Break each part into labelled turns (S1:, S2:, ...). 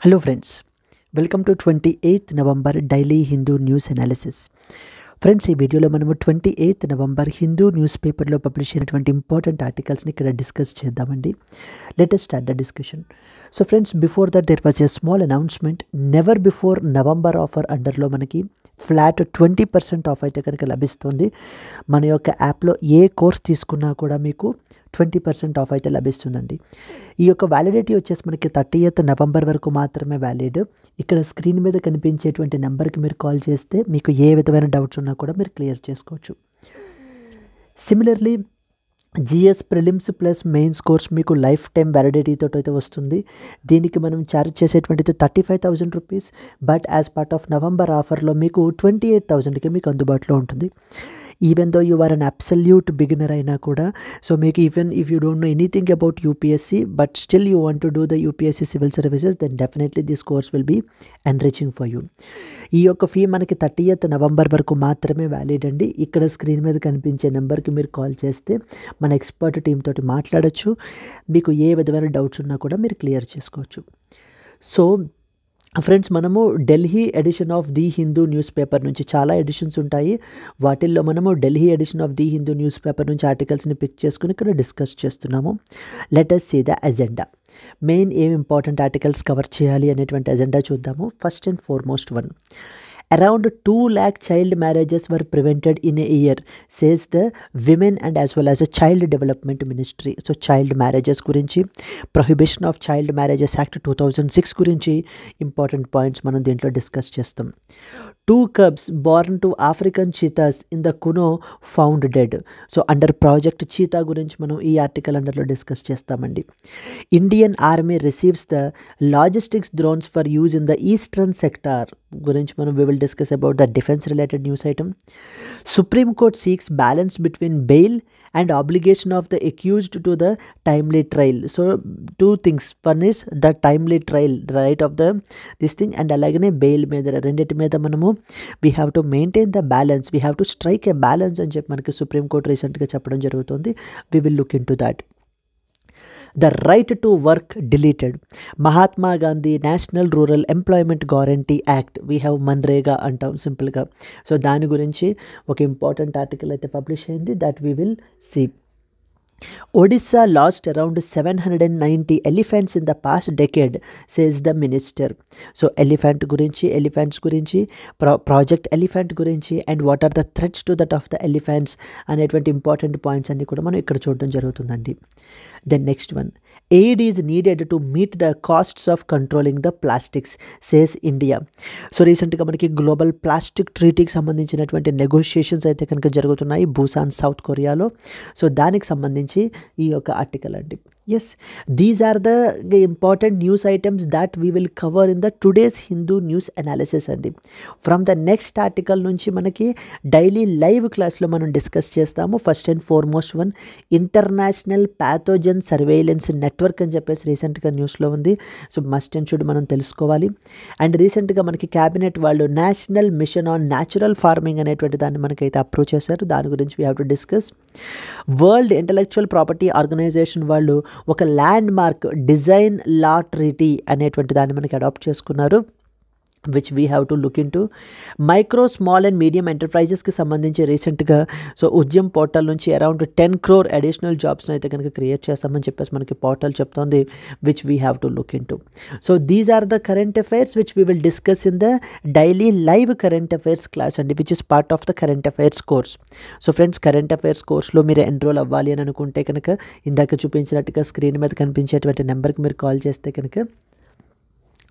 S1: Hello friends, welcome to 28th November Daily Hindu News Analysis. Friends ఈ వీడియోలో మనము 28th November Hindu news పేపర్లో publish అయినటువంటి ఇంపార్టెంట్ ఆర్టికల్స్ని ఇక్కడ డిస్కస్ చేద్దామండి. Let us start the discussion. So friends, before that there was a small announcement. Never before November offer అండర్లో మనకి ఫ్లాట్ 20% ఆఫ్ అయితే కనుక లభిస్తుంది. మన యొక్క యాప్లో ఏ కోర్స్ తీసుకున్నా కూడా మీకు 20% ఆఫ్ అయితే లభిస్తుందండి. ఈ యొక్క వ్యాలిడిటీ వచ్చేసి మనకి 30th నవంబర్ వరకు మాత్రమే వ్యాలిడ్. ఇక్కడ స్క్రీన్ మీద కనిపించేటువంటి నెంబర్కి మీరు కాల్ చేస్తే మీకు ఏ విధమైన డౌట్స్ ఉన్నా కూడా మీరు క్లియర్ చేసుకోవచ్చు. Similarly GS prelims plus mains course మీకు లైఫ్ టైం వ్యాలిడిటీతో అయితే వస్తుంది. దీనికి మనం ఛార్జ్ చేసేటువంటిది 35,000 rupees. But as part of November ఆఫర్లో మీకు 28,000కి మీకు అందుబాటులో ఉంటుంది. Even though you are an absolute beginner అయినా కూడా, సో మీకు even if you don't know anything about UPSC but still you want to do the UPSC civil services, then definitely this course will be enriching for you. ఈ యొక్క fee మనకి 30th November వరకు మాత్రమే valid అండి. ఇక్కడ screen మీద కనిపించే నెంబర్కి మీరు కాల్ చేస్తే మన ఎక్స్పర్ట్ టీమ్ తోటి మాట్లాడచ్చు. మీకు ఏ విధమైన డౌట్స్ ఉన్నా కూడా మీరు క్లియర్ చేసుకోవచ్చు. సో ఫ్రెండ్స్, మనము Delhi edition of the Hindu newspaper నుంచి చాలా ఎడిషన్స్ ఉంటాయి. వాటిల్లో మనము Delhi edition of the Hindu newspaper నుంచి ఆర్టికల్స్ని పిక్ చేసుకుని ఇక్కడ డిస్కస్ చేస్తున్నాము. Let us see the agenda. Main ఏం ఇంపార్టెంట్ ఆర్టికల్స్ కవర్ చేయాలి అనేటువంటి ఎజెండా చూద్దాము. First and foremost one, around 2 lakh child marriages were prevented in a year, says the Women and as well as the Child Development Ministry. So child marriages గురించి, Prohibition of Child Marriages Act 2006 గురించి important points మనం దీంట్లో discuss చేస్తాం. 2 cubs born to African cheetahs in the Kuno found dead. So under project cheetah గురించి మనం ఈ article అండర్లో discuss చేస్తామండి. Indian army receives the logistics drones for use in the eastern sector గురించి మనం we will discuss about the defense related news item. Supreme Court seeks balance between bail and obligation of the accused to the timely trial. So two things, one is the timely trial right of the this thing, and alagane bail మీద రెండిటి మీద మనము we have to maintain the balance, we have to strike a balance అని చెప్పి మనకి supreme court రీసెంట్గా చెప్పడం జరుగుతుంది. we will look into that. The right to work deleted. Mahatma Gandhi National Rural Employment Guarantee Act. We have MNREGA అంటాం సింపుల్గా. So దాని గురించి ఒక ఇంపార్టెంట్ ఆర్టికల్ అయితే పబ్లిష్ అయింది, that we will see. Odisha lost around 790 elephants in the past decade, says the minister. So elephants గురించి, project elephant గురించి, and what are the threats to that of the elephants అనేటువంటి important points అన్ని కూడా మనం ఇక్కడ చూడడం జరుగుతుందండి. Then next one, aid is needed to meet the costs of controlling the plastics, says India. So రీసెంట్గా మనకి గ్లోబల్ ప్లాస్టిక్ ట్రీటీకి సంబంధించినటువంటి నెగోషియేషన్స్ అయితే కనుక జరుగుతున్నాయి బూసాన్, సౌత్ కొరియాలో. సో దానికి సంబంధించి ఈ యొక్క ఆర్టికల్ అండి. Yes, these are the important news items that we will cover in the today's Hindu news analysis అండి. ఫ్రమ్ ద నెక్స్ట్ ఆర్టికల్ నుంచి మనకి డైలీ లైవ్ క్లాస్లో మనం డిస్కస్ చేస్తాము. First and foremost one, international pathogen surveillance network అని చెప్పేసి రీసెంట్గా న్యూస్లో ఉంది. సో మస్ట్ అండ్ షుడ్ మనం తెలుసుకోవాలి. అండ్ రీసెంట్గా మనకి క్యాబినెట్ వాళ్ళు national mission on natural farming అనేటువంటి దాన్ని మనకైతే అప్రూవ్ చేశారు. దాని గురించి we have to discuss. World intellectual property organization వాళ్ళు ఒక landmark design law treaty అనేటువంటి దాన్ని మనకి అడాప్ట్ చేసుకున్నారు, which we have to look into. Micro small and medium ఎంటర్ప్రైజెస్కి సంబంధించి రీసెంట్గా సో ఉద్యమ్ పోర్టల్ నుంచి అరౌండ్ 10 crore అడిషనల్ జాబ్స్ని అయితే కనుక క్రియేట్ చేస్తామని చెప్పేసి మనకి పోర్టల్ చెప్తోంది, which we have to look into. So these are the current affairs which we will discuss in the daily live current affairs class అండి, which is part of the current affairs course. So friends, current affairs కోర్స్లో మీరు enrol అవ్వాలి అని అనుకుంటే కనుక ఇందాక చూపించినట్టుగా screen మీద కనిపించేటువంటి నెంబర్కి మీరు కాల్ చేస్తే కనుక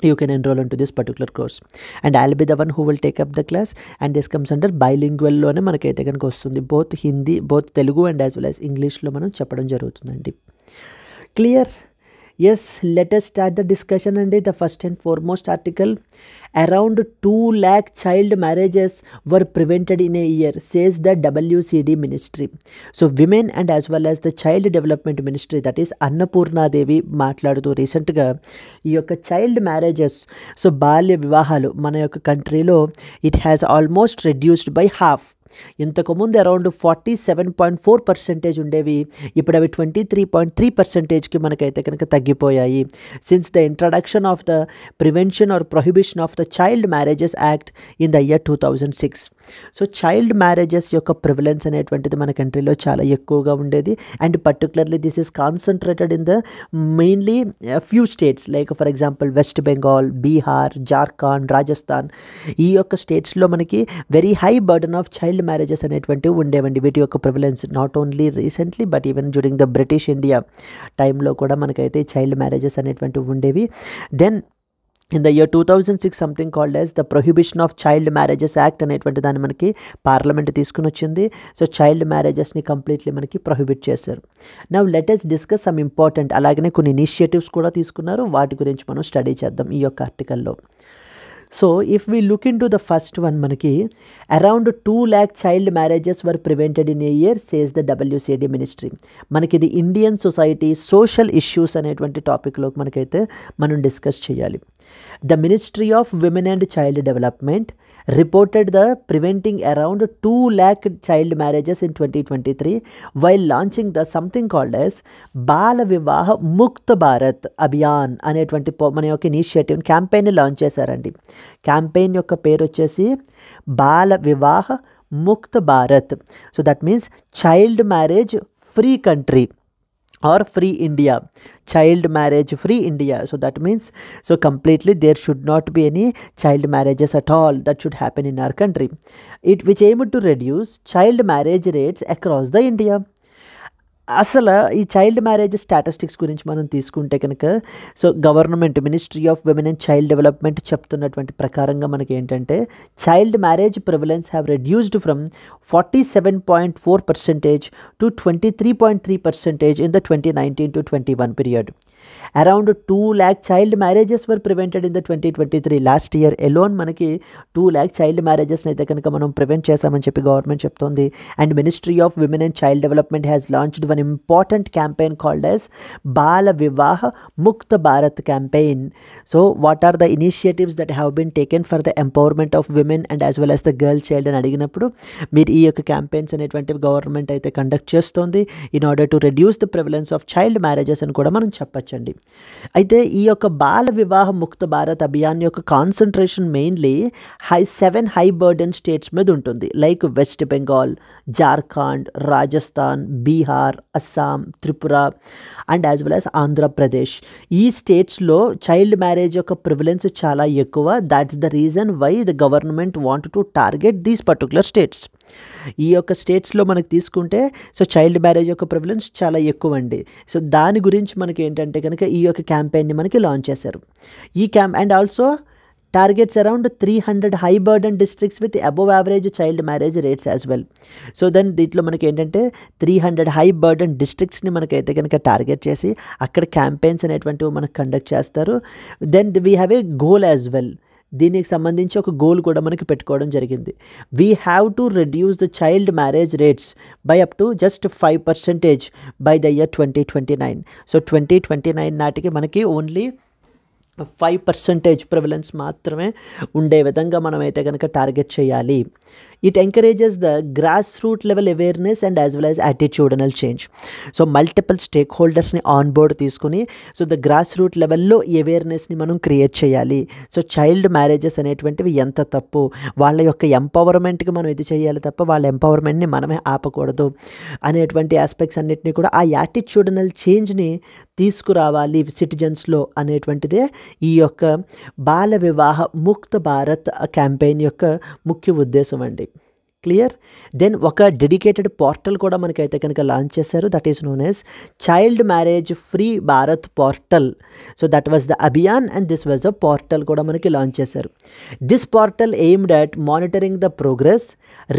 S1: you can enroll into this particular course, and I'll be the one who will take up the class, and this comes under bilingual లోనే మనకైతే కనుక వస్తుంది. Both Hindi, both Telugu and as well as ఇంగ్లీష్లో మనం చెప్పడం జరుగుతుందండి. Clear? Yes, let us start the discussion and the first and foremost article. Around 2 lakh child marriages were prevented in a year, says the WCD ministry. So women and as well as the child development ministry, that is Annapurna Devi మాట్లాడుతూ రీసెంట్గా ఈ యొక్క child marriages, so బాల్య వివాహాలు మన యొక్క కంట్రీలో it has almost reduced by half. ఇంతకుముందు అరౌండ్ 47.4% ఉండేవి, ఇప్పుడు అవి 23.3%కి మనకైతే కనుక తగ్గిపోయాయి. Since the introduction of the prevention or prohibition of the child marriages act in the year 2006. So child marriages యొక్క ప్రివలెన్స్ అనేటువంటిది మన కంట్రీలో చాలా ఎక్కువగా ఉండేది. And particularly this is concentrated in the mainly few states like for example West Bengal, Bihar, Jharkhand, Rajasthan. ఈ యొక్క స్టేట్స్లో మనకి very high burden of child marriages అనేటువంటివి ఉండేవండి. వీటి యొక్క prevalence not only recently but even during the British India టైంలో కూడా మనకైతే చైల్డ్ మ్యారేజెస్ అనేటువంటివి ఉండేవి. Then in the year 2006 something called as the Prohibition of Child Marriages Act అనేటువంటి దాన్ని మనకి పార్లమెంట్ తీసుకుని వచ్చింది. సో చైల్డ్ మ్యారేజెస్ని కంప్లీట్లీ మనకి ప్రొహిబిట్ చేశారు. Now let us discuss some important, అలాగనే కొన్ని ఇనిషియేటివ్స్ కూడా తీసుకున్నారు, వాటి గురించి మనం స్టడీ చేద్దాం ఈ యొక్క ఆర్టికల్లో. So if we look into the first one, మనకి around 2 lakh child marriages were prevented in a year says the WCD ministry. మనకి ఇది ఇండియన్ సొసైటీ సోషల్ ఇష్యూస్ అనేటువంటి టాపిక్లోకి మనకైతే మనం డిస్కస్ చేయాలి. The ministry of women and child development reported the preventing around 2 lakh child marriages in 2023 while launching the something called as Bala Vivaha Mukt Bharat Abhiyan అనేటువంటి మన యొక్క initiative క్యాంపెయిన్ని launch చేశారండి. క్యాంపెయిన్ యొక్క పేరు వచ్చేసి Bala Vivah Mukt Bharat. So that means child marriage free country or free India, child marriage free India. So that means, so completely there should not be any child marriages at all that should happen in our country. It which aimed to reduce child marriage rates across the India. అసలు ఈ child marriage statistics గురించి మనం తీసుకుంటే కనుక, so government ministry of women and child development చెప్తున్నటువంటి ప్రకారంగా మనకి ఏంటంటే child marriage prevalence have reduced from 47.4% to 23.3% in the 2019 to 21 period. Around 2 lakh child marriages were prevented in the 2023. Last year alone మనకి 2 lakh child మ్యారేజెస్ని అయితే కనుక మనం prevent చేశామని చెప్పి గవర్నమెంట్ చెప్తోంది. And ministry of women and child development has launched one important campaign called as Bala Vivah Mukt Bharat campaign. So what are the initiatives that have been taken for the empowerment of women and as well as the girl child అని అడిగినప్పుడు మీరు ఈ యొక్క campaigns అనేటువంటివి government అయితే conduct చేస్తోంది in order to reduce the prevalence of child marriages అని కూడా మనం చెప్పచ్చండి. అయితే ఈ యొక్క బాల వివాహ ముక్త భారత్ అభియాన్ యొక్క concentration mainly 7 high burden states మీద ఉంటుంది, like west Bengal, Jharkhand, Rajasthan, Bihar, Assam, Tripura and as well as Andhra Pradesh. ఈ స్టేట్స్లో చైల్డ్ మ్యారేజ్ యొక్క ప్రివలెన్స్ చాలా ఎక్కువ. That's the reason why the government want to target these particular states. ఈ యొక్క స్టేట్స్లో మనకు తీసుకుంటే సో చైల్డ్ మ్యారేజ్ యొక్క ప్రివలెన్స్ చాలా ఎక్కువ అండి. సో దాని గురించి మనకి ఏంటంటే కనుక ఈ యొక్క క్యాంపెయిన్ని మనకి లాంచ్ చేశారు. ఈ and also targets around 300 high burden districts with above average child marriage rates as well. So then దీంట్లో మనకి ఏంటంటే 300 హై బర్డన్ డిస్ట్రిక్ట్స్ని మనకైతే కనుక టార్గెట్ చేసి అక్కడ క్యాంపెయిన్స్ అనేటువంటివి మనకు కండక్ట్ చేస్తారు. Then we have a goal as well. దీనికి సంబంధించి ఒక గోల్ కూడా మనకి పెట్టుకోవడం జరిగింది. We have to reduce the child marriage rates by up to just 5% by the year 2029. So 2029 నాటికి మనకి ఓన్లీ 5% ప్రివలెన్స్ మాత్రమే ఉండే విధంగా మనమైతే కనుక టార్గెట్ చేయాలి. It encourages the grass root level awareness and as well as attitudinal change. So multiple స్టేక్ హోల్డర్స్ని ఆన్ బోర్డ్ తీసుకుని సో ద గ్రాస్ రూట్ లెవెల్లో అవేర్నెస్ని మనం క్రియేట్ చేయాలి. సో చైల్డ్ మ్యారేజెస్ అనేటువంటివి ఎంత తప్పు, వాళ్ళ యొక్క ఎంపవర్మెంట్కి మనం ఇది చేయాలి తప్ప వాళ్ళ ఎంపవర్మెంట్ని మనమే ఆపకూడదు అనేటువంటి ఆస్పెక్ట్స్ అన్నిటినీ కూడా ఆ యాటిట్యూడనల్ చేంజ్ని తీసుకురావాలి సిటిజన్స్లో అనేటువంటిదే ఈ యొక్క బాల వివాహ ముక్త భారత్ క్యాంపెయిన్ యొక్క ముఖ్య ఉద్దేశం అండి. క్లియర్? దెన్ ఒక డెడికేటెడ్ పోర్టల్ కూడా మనకైతే కనుక లాంచ్ చేశారు, that is known as child marriage free Bharat portal. So that was the Abhiyan and this was a portal కూడా మనకి లాంచ్ చేశారు. This portal aimed at monitoring the progress,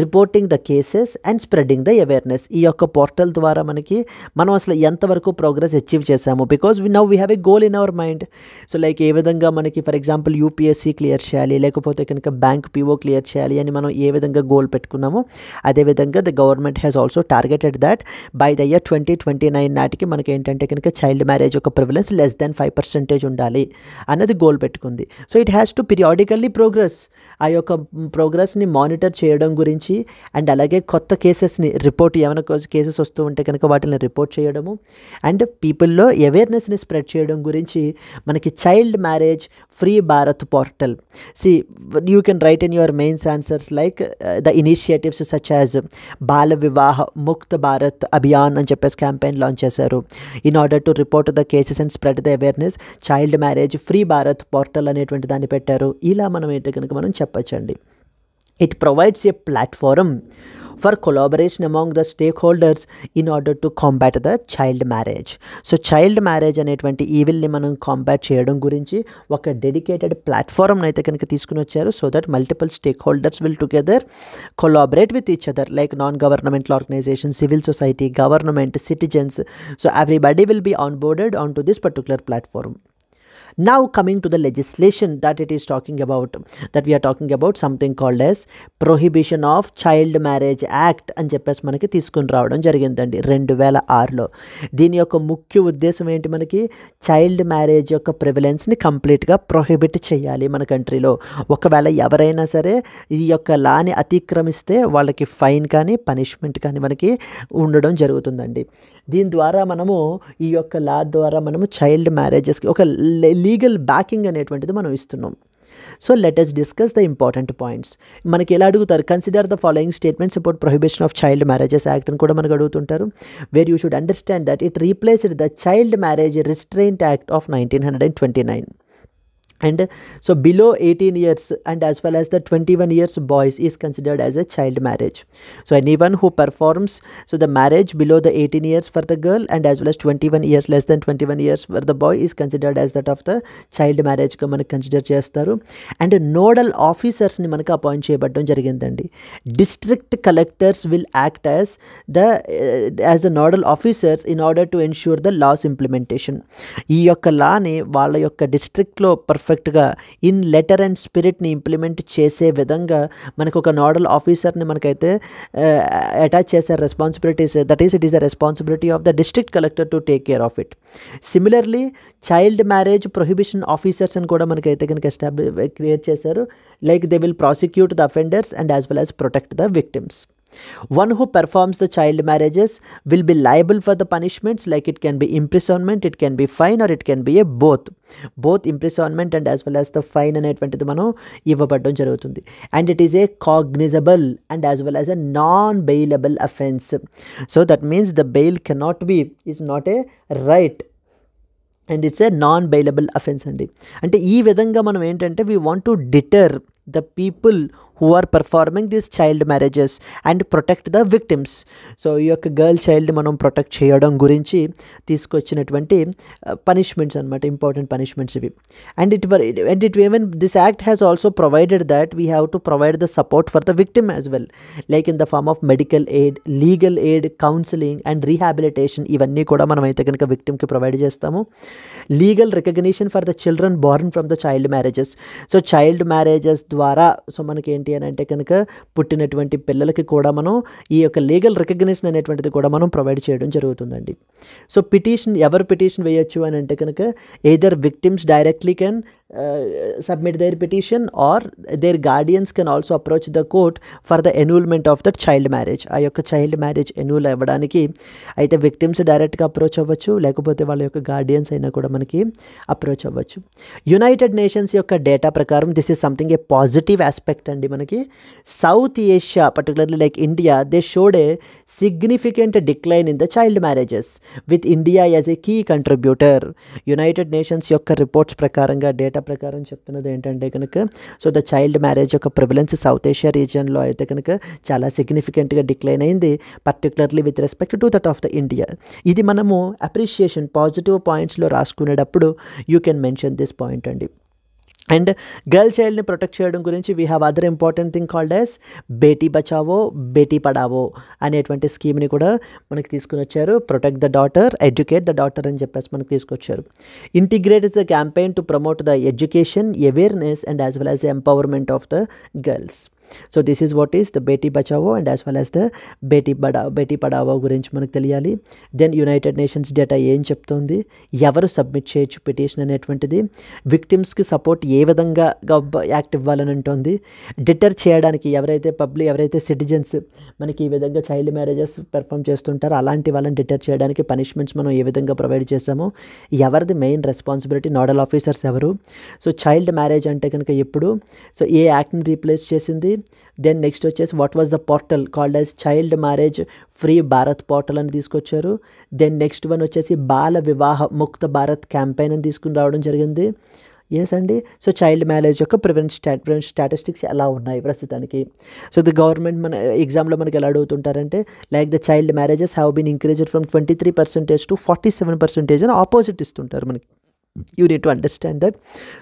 S1: reporting the cases and spreading the awareness. ఈ యొక్క portal ద్వారా మనం అసలు ఎంతవరకు progress achieve చేశాము, because now we have a goal in our mind. So like ఏ విధంగా మనకి ఫర్ ఎగ్జాంపుల్ యూపీఎస్సీ క్లియర్ చేయాలి, లేకపోతే కనుక బ్యాంక్ పీఓ క్లియర్ చేయాలి అని మనం ఏ విధంగా గోల్ పెట్టుకున్నాం, చెప్పుకున్నాము. అదేవిధంగా the government has also targeted that by the year 2029 నాటికి మనకి ఏంటంటే కనుక చైల్డ్ మ్యారేజ్ యొక్క ప్రివలెన్స్ లెస్ దెన్ 5% ఉండాలి అన్నది గోల్ పెట్టుకుంది. So it has to periodically progress, ఆ యొక్క ప్రోగ్రెస్ని మానిటర్ చేయడం గురించి అండ్ అలాగే కొత్త కేసెస్ని రిపోర్ట్, ఏమైనా కేసెస్ వస్తూ ఉంటే కనుక వాటిని రిపోర్ట్ చేయడము అండ్ పీపుల్లో అవేర్నెస్ని స్ప్రెడ్ చేయడం గురించి మనకి child marriage free Bharat portal. See you can write in your mains answers like the initiatives such as Bala Vivah Mukt Bharat Abhiyan అని చెప్పేసి క్యాంపెయిన్ లాంచ్ చేశారు. In order to report the cases and spread the awareness child marriage free Bharat portal అనేటువంటి దాన్ని పెట్టారు. ఇలా మనం అయితే కనుక మనం చెప్పచ్చండి. It provides a platform for collaboration among the stakeholders in order to combat the child marriage. So child marriage అనేటువంటి ఈవిల్ని మనం కాంబాట్ చేయడం గురించి ఒక డెడికేటెడ్ ప్లాట్ఫామ్ని అయితే కనుక తీసుకుని వచ్చారు. So that multiple stakeholders will together collaborate with each other like non governmental organisation, civil society, government, citizens. So everybody will be onboarded onto this particular platform. Now coming to the legislation that it is talking about, that we are talking about something called as Prohibition of Child Marriage Act అని చెప్పేసి మనకి తీసుకుని రావడం జరిగిందండి 2006లో. దీని యొక్క ముఖ్య ఉద్దేశం ఏంటి, మనకి చైల్డ్ మ్యారేజ్ యొక్క ప్రివలెన్స్ని కంప్లీట్గా ప్రొహిబిట్ చేయాలి మన కంట్రీలో. ఒకవేళ ఎవరైనా సరే ఈ యొక్క లాని అతిక్రమిస్తే వాళ్ళకి ఫైన్ కానీ పనిష్మెంట్ కానీ మనకి ఉండడం జరుగుతుందండి. దీని ద్వారా మనము ఈ యొక్క లా ద్వారా మనము చైల్డ్ మ్యారేజెస్కి ఒక లీగల్ బ్యాకింగ్ అనేటువంటిది మనం ఇస్తున్నాం. So let us discuss the important points. మనకి ఎలా అడుగుతారు, consider the following statements about prohibition of child marriages act అని కూడా మనకు అడుగుతుంటారు. Where you should understand that it replaced the child marriage restraint act of 1929. And so below 18 years and as well as the 21 years boys is considered as a child marriage. So anyone who performs the marriage below the 18 years for the girl and as well as 21 years less than 21 years for the boy is considered as that of the child marriage గా మనకు consider చేస్తారు. And nodal ఆఫీసర్స్ని మనకు appoint చేయబడడం జరిగిందండి. District collectors will act as the nodal officers in order to ensure the law's implementation. ఈ యొక్క లాని వాళ్ళ యొక్క డిస్ట్రిక్ట్లో పర్ఫెక్ట్గా ఇన్ లెటర్ అండ్ స్పిరిట్ని ఇంప్లిమెంట్ చేసే విధంగా మనకు ఒక నోడల్ ఆఫీసర్ని మనకైతే అటాచ్ చేశారు responsibilities. That is it is the responsibility of the district collector to take care of it. Similarly child marriage prohibition officers అని కూడా మనకైతే కనుక క్రియేట్ చేశారు. Like they will prosecute the offenders and as well as protect the victims. One who performs the child marriages will be liable for the punishments, like it can be imprisonment, it can be fine or it can be a both imprisonment and as well as the fine అనేటువంటిది మనం ఇవ్వబడడం జరుగుతుంది. And it is a cognizable and as well as a non-bailable offense. So that means the bail is not a right and it's a non-bailable offense అండి. అంటే ఈ విధంగా మనం ఏంటంటే we want to deter the people who are performing these child marriages and protect the victims. So ఈ యొక్క girl child మనం protect చేయడం గురించి తీసుకొచ్చినటువంటి పనిష్మెంట్స్ అనమాట, ఇంపార్టెంట్ పనిష్మెంట్స్ ఇవి. And it even this act has also provided that we have to provide the support for the victim as well, like in the form of medical aid, legal aid, counselling and rehabilitation. ఇవన్నీ కూడా మనం అయితే కనుక విక్టిమ్కి provide చేస్తాము. Legal recognition for the children born from the child marriages. So child marriages ద్వారా so మనకి ఏంటి అని అంటే కనుక పుట్టినటువంటి పిల్లలకి కూడా మనం ఈ యొక్క లీగల్ రికగ్నిషన్ అనేటువంటిది కూడా మనం ప్రొవైడ్ చేయడం జరుగుతుందండి. సో ఎవరు పిటిషన్ వేయచ్చు అని అంటే కనుక either victims directly can submit their petition or their guardians can also approach the court for the annulment of the child marriage. ఆ యొక్క చైల్డ్ మ్యారేజ్ ఎన్యూల్ అవ్వడానికి అయితే విక్టిమ్స్ డైరెక్ట్గా అప్రోచ్ అవ్వచ్చు, లేకపోతే వాళ్ళ యొక్క గార్డియన్స్ అయినా కూడా మనకి అప్రోచ్ అవ్వచ్చు. యునైటెడ్ నేషన్స్ యొక్క డేటా ప్రకారం this is something a positive aspect అండి. మనకి South Asia particularly like India they showed a significant decline in the child marriages with India as a key contributor. United Nations యొక్క reports ప్రకారంగా data ప్రకారం చెప్తున్నది ఏంటంటే కనుక so the child marriage యొక్క prevalence South Asia రీజియన్లో అయితే కనుక చాలా సిగ్నిఫికెంట్గా డిక్లైన్ అయింది, particularly with respect to that of the India. ఇది మనము అప్రిషియేషన్ పాజిటివ్ పాయింట్స్లో రాసుకునేటప్పుడు you can mention this point అండి. అండ్ గర్ల్ చైల్డ్ని ప్రొటెక్ట్ చేయడం గురించి we have other important thing called as Beti Bachao Beti Padhao అనేటువంటి స్కీమ్ని కూడా మనకి తీసుకుని వచ్చారు. Protect the daughter, educate the daughter అని చెప్పేసి మనకి తీసుకొచ్చారు. Integrate the campaign to promote the education, awareness and as well as the empowerment of the girls. So this is what is the Beti Bachao and as well as the Beti Padhao గురించి మనకు తెలియాలి. Then United nations data ఏం చెప్తోంది, ఎవరు submit చేయొచ్చు petition అనేటువంటిది, విక్టిమ్స్కి support ఏ విధంగా act ఇవ్వాలని ఉంటుంది, డిటర్ చేయడానికి ఎవరైతే సిటిజన్స్ మనకి ఈ విధంగా చైల్డ్ మ్యారేజెస్ పెర్ఫామ్ చేస్తుంటారో అలాంటి వాళ్ళని డిటర్ చేయడానికి పనిష్మెంట్స్ మనం ఏ విధంగా ప్రొవైడ్ చేసామో, ఎవరిది మెయిన్ రెస్పాన్సిబిలిటీ, నోడల్ ఆఫీసర్స్ ఎవరు, సో చైల్డ్ మ్యారేజ్ అంటే కనుక ఎప్పుడు, సో ఏ యాక్ట్ని రీప్లేస్ చేసింది, దెన్ నెక్స్ట్ వచ్చేసి what was the portal called as child marriage free Bharat portal అని తీసుకొచ్చారు. దెన్ నెక్స్ట్ వన్ వచ్చేసి బాల వివాహ ముక్త భారత్ క్యాంపెయిన్ అని తీసుకుని రావడం జరిగింది. ఎస్ అండి. సో చైల్డ్ మ్యారేజ్ యొక్క ప్రివెంట్ స్టాటిస్టిక్స్ ఎలా ఉన్నాయి ప్రస్తుతానికి. సో ది గవర్నమెంట్ మన ఎగ్జామ్లో మనకి ఎలా అడుగుతుంటారంటే like the child marriages have been increased from 23% to 47% అని ఆపోజిట్ ఇస్తుంటారు మనకి. You need to understand that.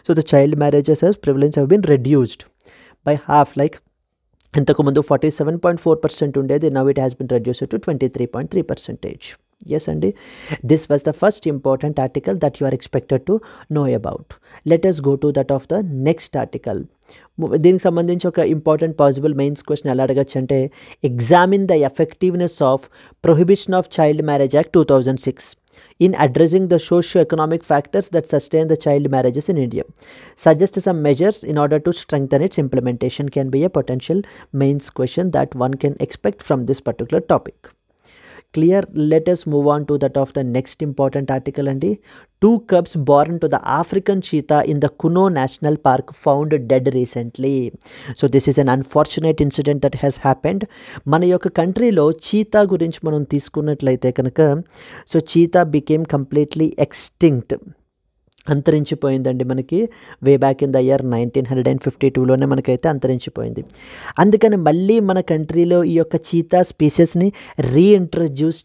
S1: So the child marriages prevalence have been reduced by half. Like ఇంతకుముందు 47.4% ఉండేది, now it has been reduced to 23.3%. Yes అండి. This was the first important article that you are expected to know about. Let us go to that of the next article. దీనికి సంబంధించి ఒక important possible mains question ఎలా అడగచ్చు అంటే examine the effectiveness of prohibition of child marriage act 2006 in addressing the socio-economic factors that sustain the child marriages in India. Suggest some measures in order to strengthen its implementation can be a potential mains question that one can expect from this particular topic. Clear. Let us move on to that of the next important article and 2 cubs born to the African cheetah in the Kuno National Park found dead recently. So this is an unfortunate incident that has happened. మన యొక్క కంట్రీలో cheetah గురించి మనం తీసుకున్నట్లయితే కనుక so cheetah became completely extinct, అంతరించిపోయిందండి. మనకి way back in the year 1952లోనే మనకైతే అంతరించిపోయింది. అందుకని మళ్ళీ మన కంట్రీలో ఈ యొక్క చీతా స్పీసెస్ని రీఇంట్రడ్యూస్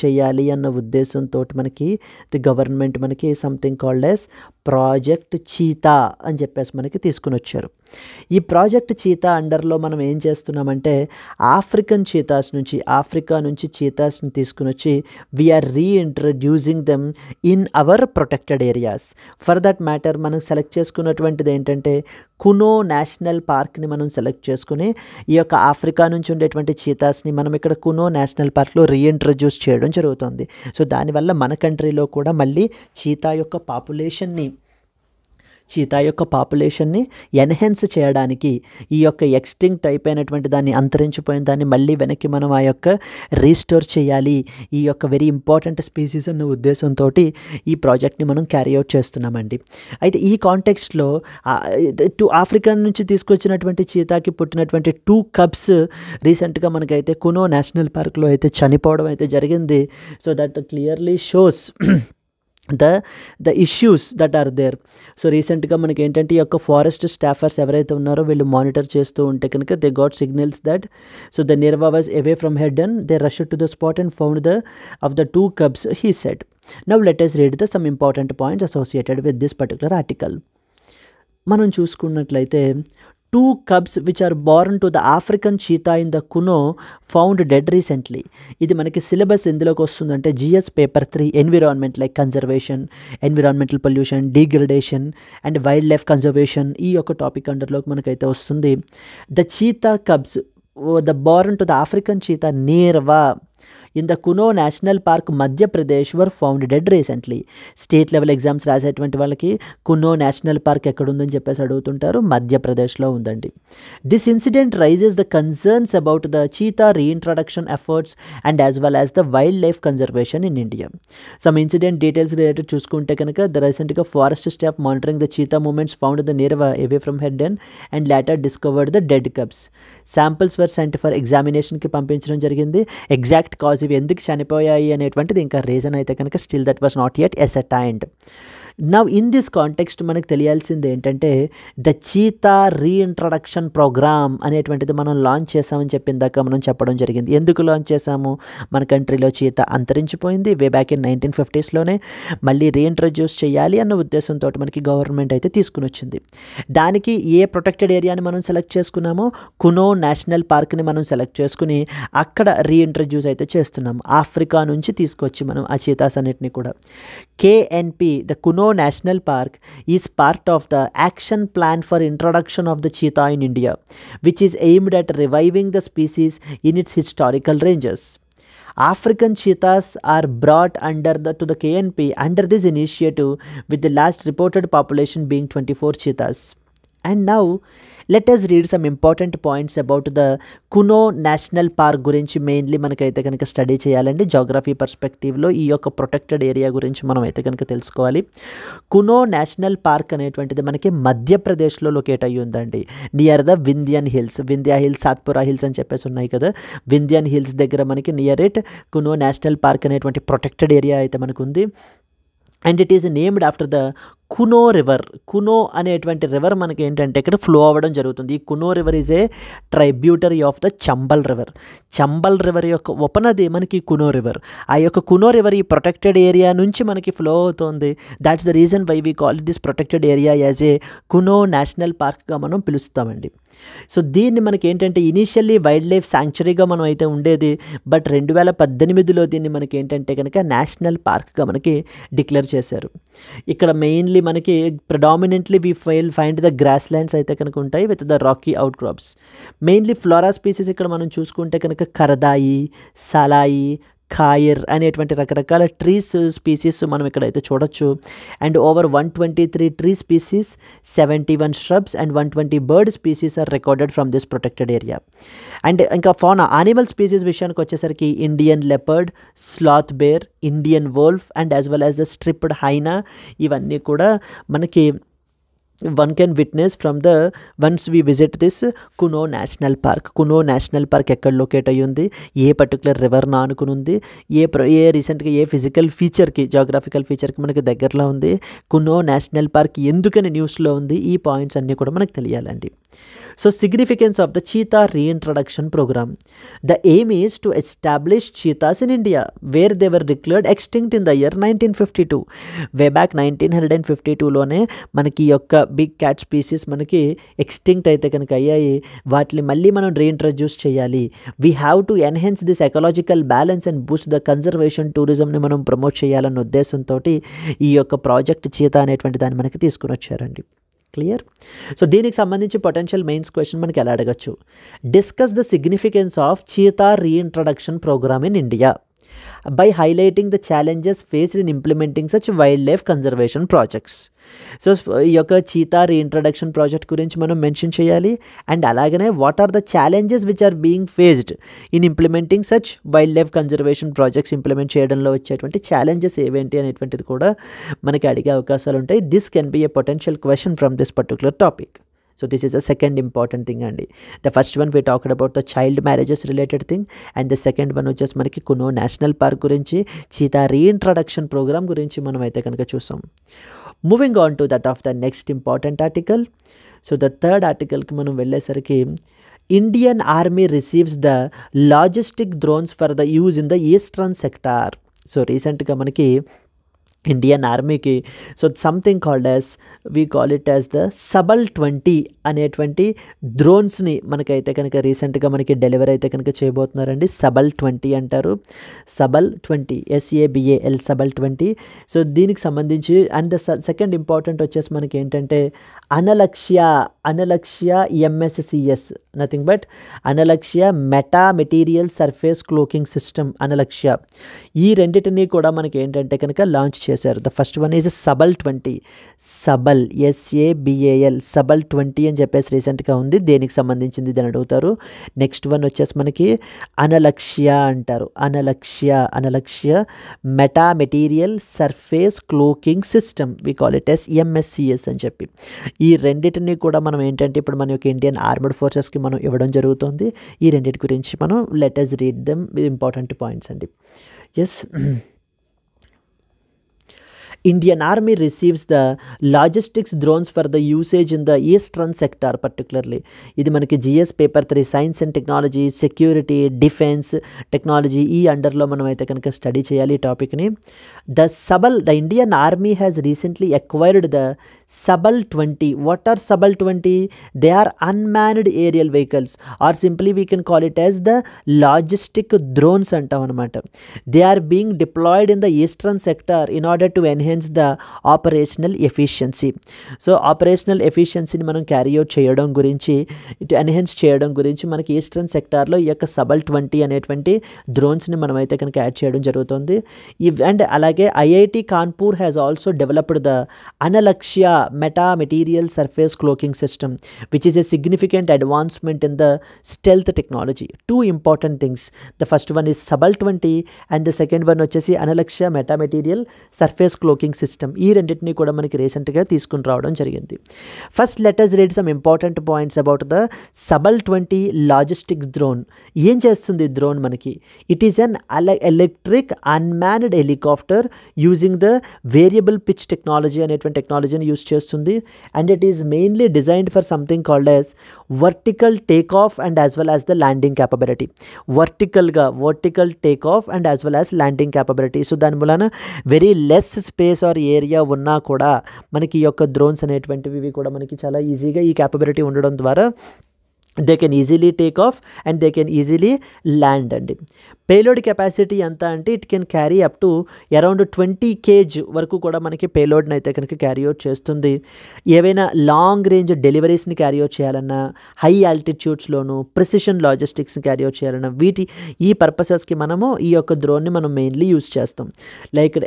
S1: చేయాలి అన్న ఉద్దేశంతో మనకి ది గవర్నమెంట్ మనకి something called as project cheetah అని చెప్పేసి మనకి తీసుకుని వచ్చారు. ఈ ప్రాజెక్ట్ చీతా అండర్లో మనం ఏం చేస్తున్నామంటే ఆఫ్రికా నుంచి చీతాస్ని తీసుకుని వచ్చి we are reintroducing them in our protected areas. For that matter మనం సెలెక్ట్ చేసుకున్నటువంటిది ఏంటంటే కునో నేషనల్ పార్క్ని మనం సెలెక్ట్ చేసుకుని ఈ యొక్క ఆఫ్రికా నుంచి ఉండేటువంటి చీతాస్ని మనం ఇక్కడ కునో నేషనల్ పార్క్లో రీఇంట్రడ్యూస్ చేయడం జరుగుతుంది. సో దానివల్ల మన కంట్రీలో కూడా మళ్ళీ చీతా యొక్క పాపులేషన్ని ఎన్హాన్స్ చేయడానికి ఈ యొక్క ఎక్స్టింక్ట్ అయిపోయినటువంటి దాన్ని, అంతరించిపోయిన దాన్ని మళ్ళీ వెనక్కి మనం ఆ యొక్క రీస్టోర్ చేయాలి, ఈ యొక్క వెరీ ఇంపార్టెంట్ స్పీసీస్ అన్న ఉద్దేశంతో ఈ ప్రాజెక్ట్ని మనం క్యారీ అవుట్ చేస్తున్నామండి. అయితే ఈ కాంటెక్స్ట్లో ఆఫ్రికా నుంచి తీసుకొచ్చినటువంటి చీతాకి పుట్టినటువంటి 2 cubs రీసెంట్గా మనకైతే కునో నేషనల్ పార్క్లో అయితే చనిపోవడం అయితే జరిగింది. So that clearly shows the issues that are there. So రీసెంట్గా మనకి ఏంటంటే ఈ యొక్క ఫారెస్ట్ స్టాఫర్స్ ఎవరైతే ఉన్నారో వీళ్ళు మానిటర్ చేస్తూ ఉంటే కనుక they got signals that so the Nirva was away from her den, they rushed to the spot and found the 2 cubs, he said. Now let us read some important points associated with this particular article. మనం చూసుకున్నట్లయితే 2 cubs which are born to the African cheetah in the Kuno found dead recently. ఇది మనకి syllabus ఎందులోకి వస్తుందంటే GS paper 3 environment like conservation, environmental pollution, degradation and wild life conservation ఈ యొక్క topic అండర్లోకి మనకైతే వస్తుంది. The cheetah cubs the born to the African cheetah Nirva in the Kuno National Park, Madhya Pradesh were found dead recently. State level exams రాసేటువంటి వాళ్ళకి Kuno national park ఎక్కడుందని చెప్పేసి అడుగుతుంటారు, మధ్యప్రదేశ్లో ఉందండి. This incident raises the concerns about the cheetah reintroduction efforts and as well as the wildlife conservation in India. Some incident details related చూసుకుంటే కనుక the రీసెంట్గా forest staff monitoring the cheetah movements found the near away from her den and later discovered the dead cubs. Samples were sent for ఎగ్జామినేషన్కి పంపించడం జరిగింది. Exact cause ఇవి ఎందుకు చనిపోయాయి అనేటువంటిది ఇంకా రీజన్ అయితే కనుక still that was not yet ascertained. Now in this context మనకు తెలియాల్సింది ఏంటంటే ద చీతా రీఇంట్రడక్షన్ ప్రోగ్రామ్ అనేటువంటిది మనం లాంచ్ చేసామని చెప్పిందాక మనం చెప్పడం జరిగింది. ఎందుకు లాంచ్ చేసాము? మన కంట్రీలో చీతా అంతరించిపోయింది వే బ్యాక్ ఇన్ 1950sలోనే, మళ్ళీ రీఇంట్రడ్యూస్ చేయాలి అన్న ఉద్దేశంతో మనకి గవర్నమెంట్ అయితే తీసుకుని వచ్చింది. దానికి ఏ ప్రొటెక్టెడ్ ఏరియాని మనం సెలెక్ట్ చేసుకున్నామో కునో నేషనల్ పార్క్ని మనం సెలెక్ట్ చేసుకుని అక్కడ రీఇంట్రడ్యూస్ అయితే చేస్తున్నాము. ఆఫ్రికా నుంచి తీసుకొచ్చి మనం ఆ చీతాస్ అన్నిటిని కూడా KNP, the Kuno National Park, is part of the action plan for introduction of the cheetah in India, which is aimed at reviving the species in its historical ranges. African cheetahs are brought to the KNP under this initiative, with the last reported population being 24 cheetahs. And now let us read some important points about the Kuno National Park గురించి mainly మనకైతే కనుక study చేయాలండి. Geography పర్స్పెక్టివ్లో ఈ యొక్క protected area గురించి మనం అయితే కనుక తెలుసుకోవాలి. కునో నేషనల్ పార్క్ అనేటువంటిది మనకి మధ్యప్రదేశ్లో లొకేట్ అయ్యి ఉందండి, near the Vindhyan hills. Vindhya hills, Satpura hills అని చెప్పేసి ఉన్నాయి కదా, వింధ్యన్ హిల్స్ దగ్గర మనకి near it Kuno national park అనేటువంటి ప్రొటెక్టెడ్ ఏరియా అయితే మనకు ఉంది. And it is named after the Kuno river. Kuno అనేటువంటి రివర్ మనకి ఏంటంటే ఇక్కడ ఫ్లో అవ్వడం జరుగుతుంది. ఈ Kuno river is a tributary of the Chambal river. Chambal river యొక్క ఉపనది మనకి కునో రివర్. ఆ యొక్క కునో రివర్ ఈ ప్రొటెక్టెడ్ ఏరియా నుంచి మనకి ఫ్లో అవుతుంది. That's the reason why we call this protected area as a Kuno national పార్క్గా మనం పిలుస్తామండి. సో దీన్ని మనకి ఏంటంటే ఇనీషియల్లీ వైల్డ్ లైఫ్ శాంక్చురీగా మనం అయితే ఉండేది, బట్ 2018లో దీన్ని మనకి ఏంటంటే కనుక నేషనల్ పార్క్గా మనకి డిక్లేర్ చేశారు. ఇక్కడ మెయిన్లీ మనకి predominantly we find the grasslands అయితే కనుక ఉంటాయి with the rocky outcrops. Mainly flora species ఇక్కడ మనం చూసుకుంటే కనుక కరదాయి, సలాయి, ఖాయిర్ అనేటువంటి రకరకాల ట్రీస్ స్పీసీస్ మనం ఇక్కడైతే చూడొచ్చు. And over 123 tree species, 71 shrubs and 120 bird species are recorded from this protected area. And ఇంకా ఫౌనా యానిమల్ స్పీసీస్ విషయానికి వచ్చేసరికి Indian leopard, sloth bear, Indian wolf and as well as the striped hyena, ఇవన్నీ కూడా మనకి one can witness from the once we visit this Kuno National Park. Kuno National Park ఎక్కడ locate అయ్యి ఉంది, ఏ particular river ఆనుకుని ఉంది, ఏ రీసెంట్గా ఏ physical ఫీచర్కి, geographical ఫీచర్కి మనకి దగ్గరలో ఉంది, కునో నేషనల్ పార్క్ ఎందుకని న్యూస్లో ఉంది, ఈ పాయింట్స్ అన్నీ కూడా మనకు తెలియాలండి. So significance of the cheetah reintroduction programme. The aim is to establish cheetahs in India where they were declared extinct in the year 1952. Way back 1952లోనే మనకి ఈ యొక్క బిగ్ క్యాట్ స్పీసీస్ మనకి ఎక్స్టింక్ట్ అయితే కనుక అయ్యాయి. వాటిని మళ్ళీ మనం రీఇంట్రడ్యూస్ చేయాలి. We have to enhance this ecological balance and boost the conservation టూరిజంని మనం ప్రమోట్ చేయాలన్న ఉద్దేశంతో ఈ యొక్క ప్రాజెక్ట్ చీతా అనేటువంటి దాన్ని మనకి తీసుకుని వచ్చారండి. క్లియర్? సో దీనికి సంబంధించి పొటెన్షియల్ మెయిన్స్ క్వశ్చన్ మనకి ఎలా అడగచ్చు, discuss the significance of cheetah reintroduction programme in India by highlighting the challenges faced in implementing such wildlife conservation projects. So ఈ యొక్క చీతా రీఇంట్రడక్షన్ ప్రాజెక్ట్ గురించి మనం మెన్షన్ చేయాలి. అండ్ అలాగనే what are the challenges which are being faced in implementing such wildlife conservation projects implement చేయడంలో వచ్చేటువంటి challenges ఏవేంటి అనేటువంటిది కూడా మనకి అడిగే అవకాశాలు ఉంటాయి. This can be a potential question from this particular topic. So this is a second important thing andi. The first one we talked about the child marriages related thing, and the second one వచ్చేసి మనకి Kuno national park గురించి, cheetah reintroduction programme గురించి మనం అయితే కనుక చూసాం. Moving on to that of the next important article. So the third ఆర్టికల్కి మనం వెళ్ళేసరికి Indian army receives the logistic drones for the use in the eastern sector. So రీసెంట్గా మనకి ఇండియన్ ఆర్మీకి so something called as we call it as the Sabal 20 అనేటువంటి డ్రోన్స్ని మనకైతే కనుక రీసెంట్గా మనకి డెలివరీ అయితే కనుక చేయబోతున్నారండి. సబల్ 20 అంటారు, సబల్ 20 SABAL సబల్ 20. సో దీనికి సంబంధించి అండ్ ద సెకండ్ ఇంపార్టెంట్ వచ్చేసి మనకి ఏంటంటే Anlakshya MSCS, nothing but Anlakshya meta material surface cloaking system Anlakshya. ఈ రెండింటినీ కూడా మనకి ఏంటంటే కనుక లాంచ్ చేశారు. The first one is Sabal 20, Sabal SABAL Sabal 20 అని చెప్పేసి రీసెంట్గా ఉంది. దేనికి సంబంధించింది అని అడుగుతారు. నెక్స్ట్ వన్ వచ్చేసి మనకి అనలక్ష్య అంటారు. Anlakshya meta material surface cloaking system, we call it as MSCS అని చెప్పి. ఈ రెండింటినీ కూడా మనం ఏంటంటే ఇప్పుడు మన యొక్క ఇండియన్ ఆర్మడ్ ఫోర్సెస్కి మనం ఇవ్వడం జరుగుతుంది. ఈ రెండింటి గురించి మనం let us read them important points అండి. Yes, Indian Army receives the logistics drones for the usage in the eastern sector particularly. ఇది మనకి GS paper 3 science and technology, security, defence technology ఈ అండర్లో మనం అయితే కనుక స్టడీ చేయాలి ఈ టాపిక్ని. The Indian army has recently acquired the Sabal 20. What are Sabal 20? They are unmanned aerial vehicles or simply we can call it as the logistic drones అంటాం అనమాట. They are being deployed in the eastern sector in order to enhance enhance the operational efficiency. So operational ఎఫిషియన్సీని మనం carry out చేయడం గురించి, ఇటు enhance చేయడం గురించి మనకి eastern సెక్టార్లో ఈ యొక్క సబల్ 20 అనేటువంటి డ్రోన్స్ని మనం అయితే కనుక యాడ్ చేయడం జరుగుతుంది. అండ్ అలాగే IIT Kanpur has also developed the Anlakshya meta material surface cloaking system which is a significant advancement in the stealth technology. Two important things, the first one is Sabal 20 and the second one వచ్చేసి అనలక్ష్య meta material surface cloaking system. ఈ రెండింటిని కూడా మనకి రీసెంట్గా తీసుకుని రావడం జరిగింది. First let us read some important points about the Sabal 20 logistics drone. ఏం చేస్తుంది డ్రోన్ మనకి? It is an electric unmanned helicopter using the variable pitch technology అనేటువంటి టెక్నాలజీని యూజ్ చేస్తుంది. And it is mainly designed for something called as vertical take off and as well as the landing capability. Vertical take off and as well as landing capability. So దాని వలన very less space or area ఉన్నా కూడా మనకి ఈ యొక్క drones అనేటువంటివి కూడా మనకి చాలా ఈజీగా ఈ క్యాపబిలిటీ ఉండడం ద్వారా they can easily take off and they can easily land అండి. పేలోడ్ కెపాసిటీ ఎంత అంటే it can carry up to around 20 kg వరకు కూడా మనకి పేలోడ్ని అయితే కనుక క్యారీ అవుట్ చేస్తుంది. ఏవైనా లాంగ్ రేంజ్ డెలివరీస్ని క్యారీ అవుట్ చేయాలన్నా, హై ఆల్టిట్యూడ్స్లోను ప్రిసిషన్ లాజిస్టిక్స్ని క్యారీ అవుట్ చేయాలన్నా, ఈ పర్పసెస్కి మనము ఈ యొక్క డ్రోన్ని మనం మెయిన్లీ యూజ్ చేస్తాం. లైక్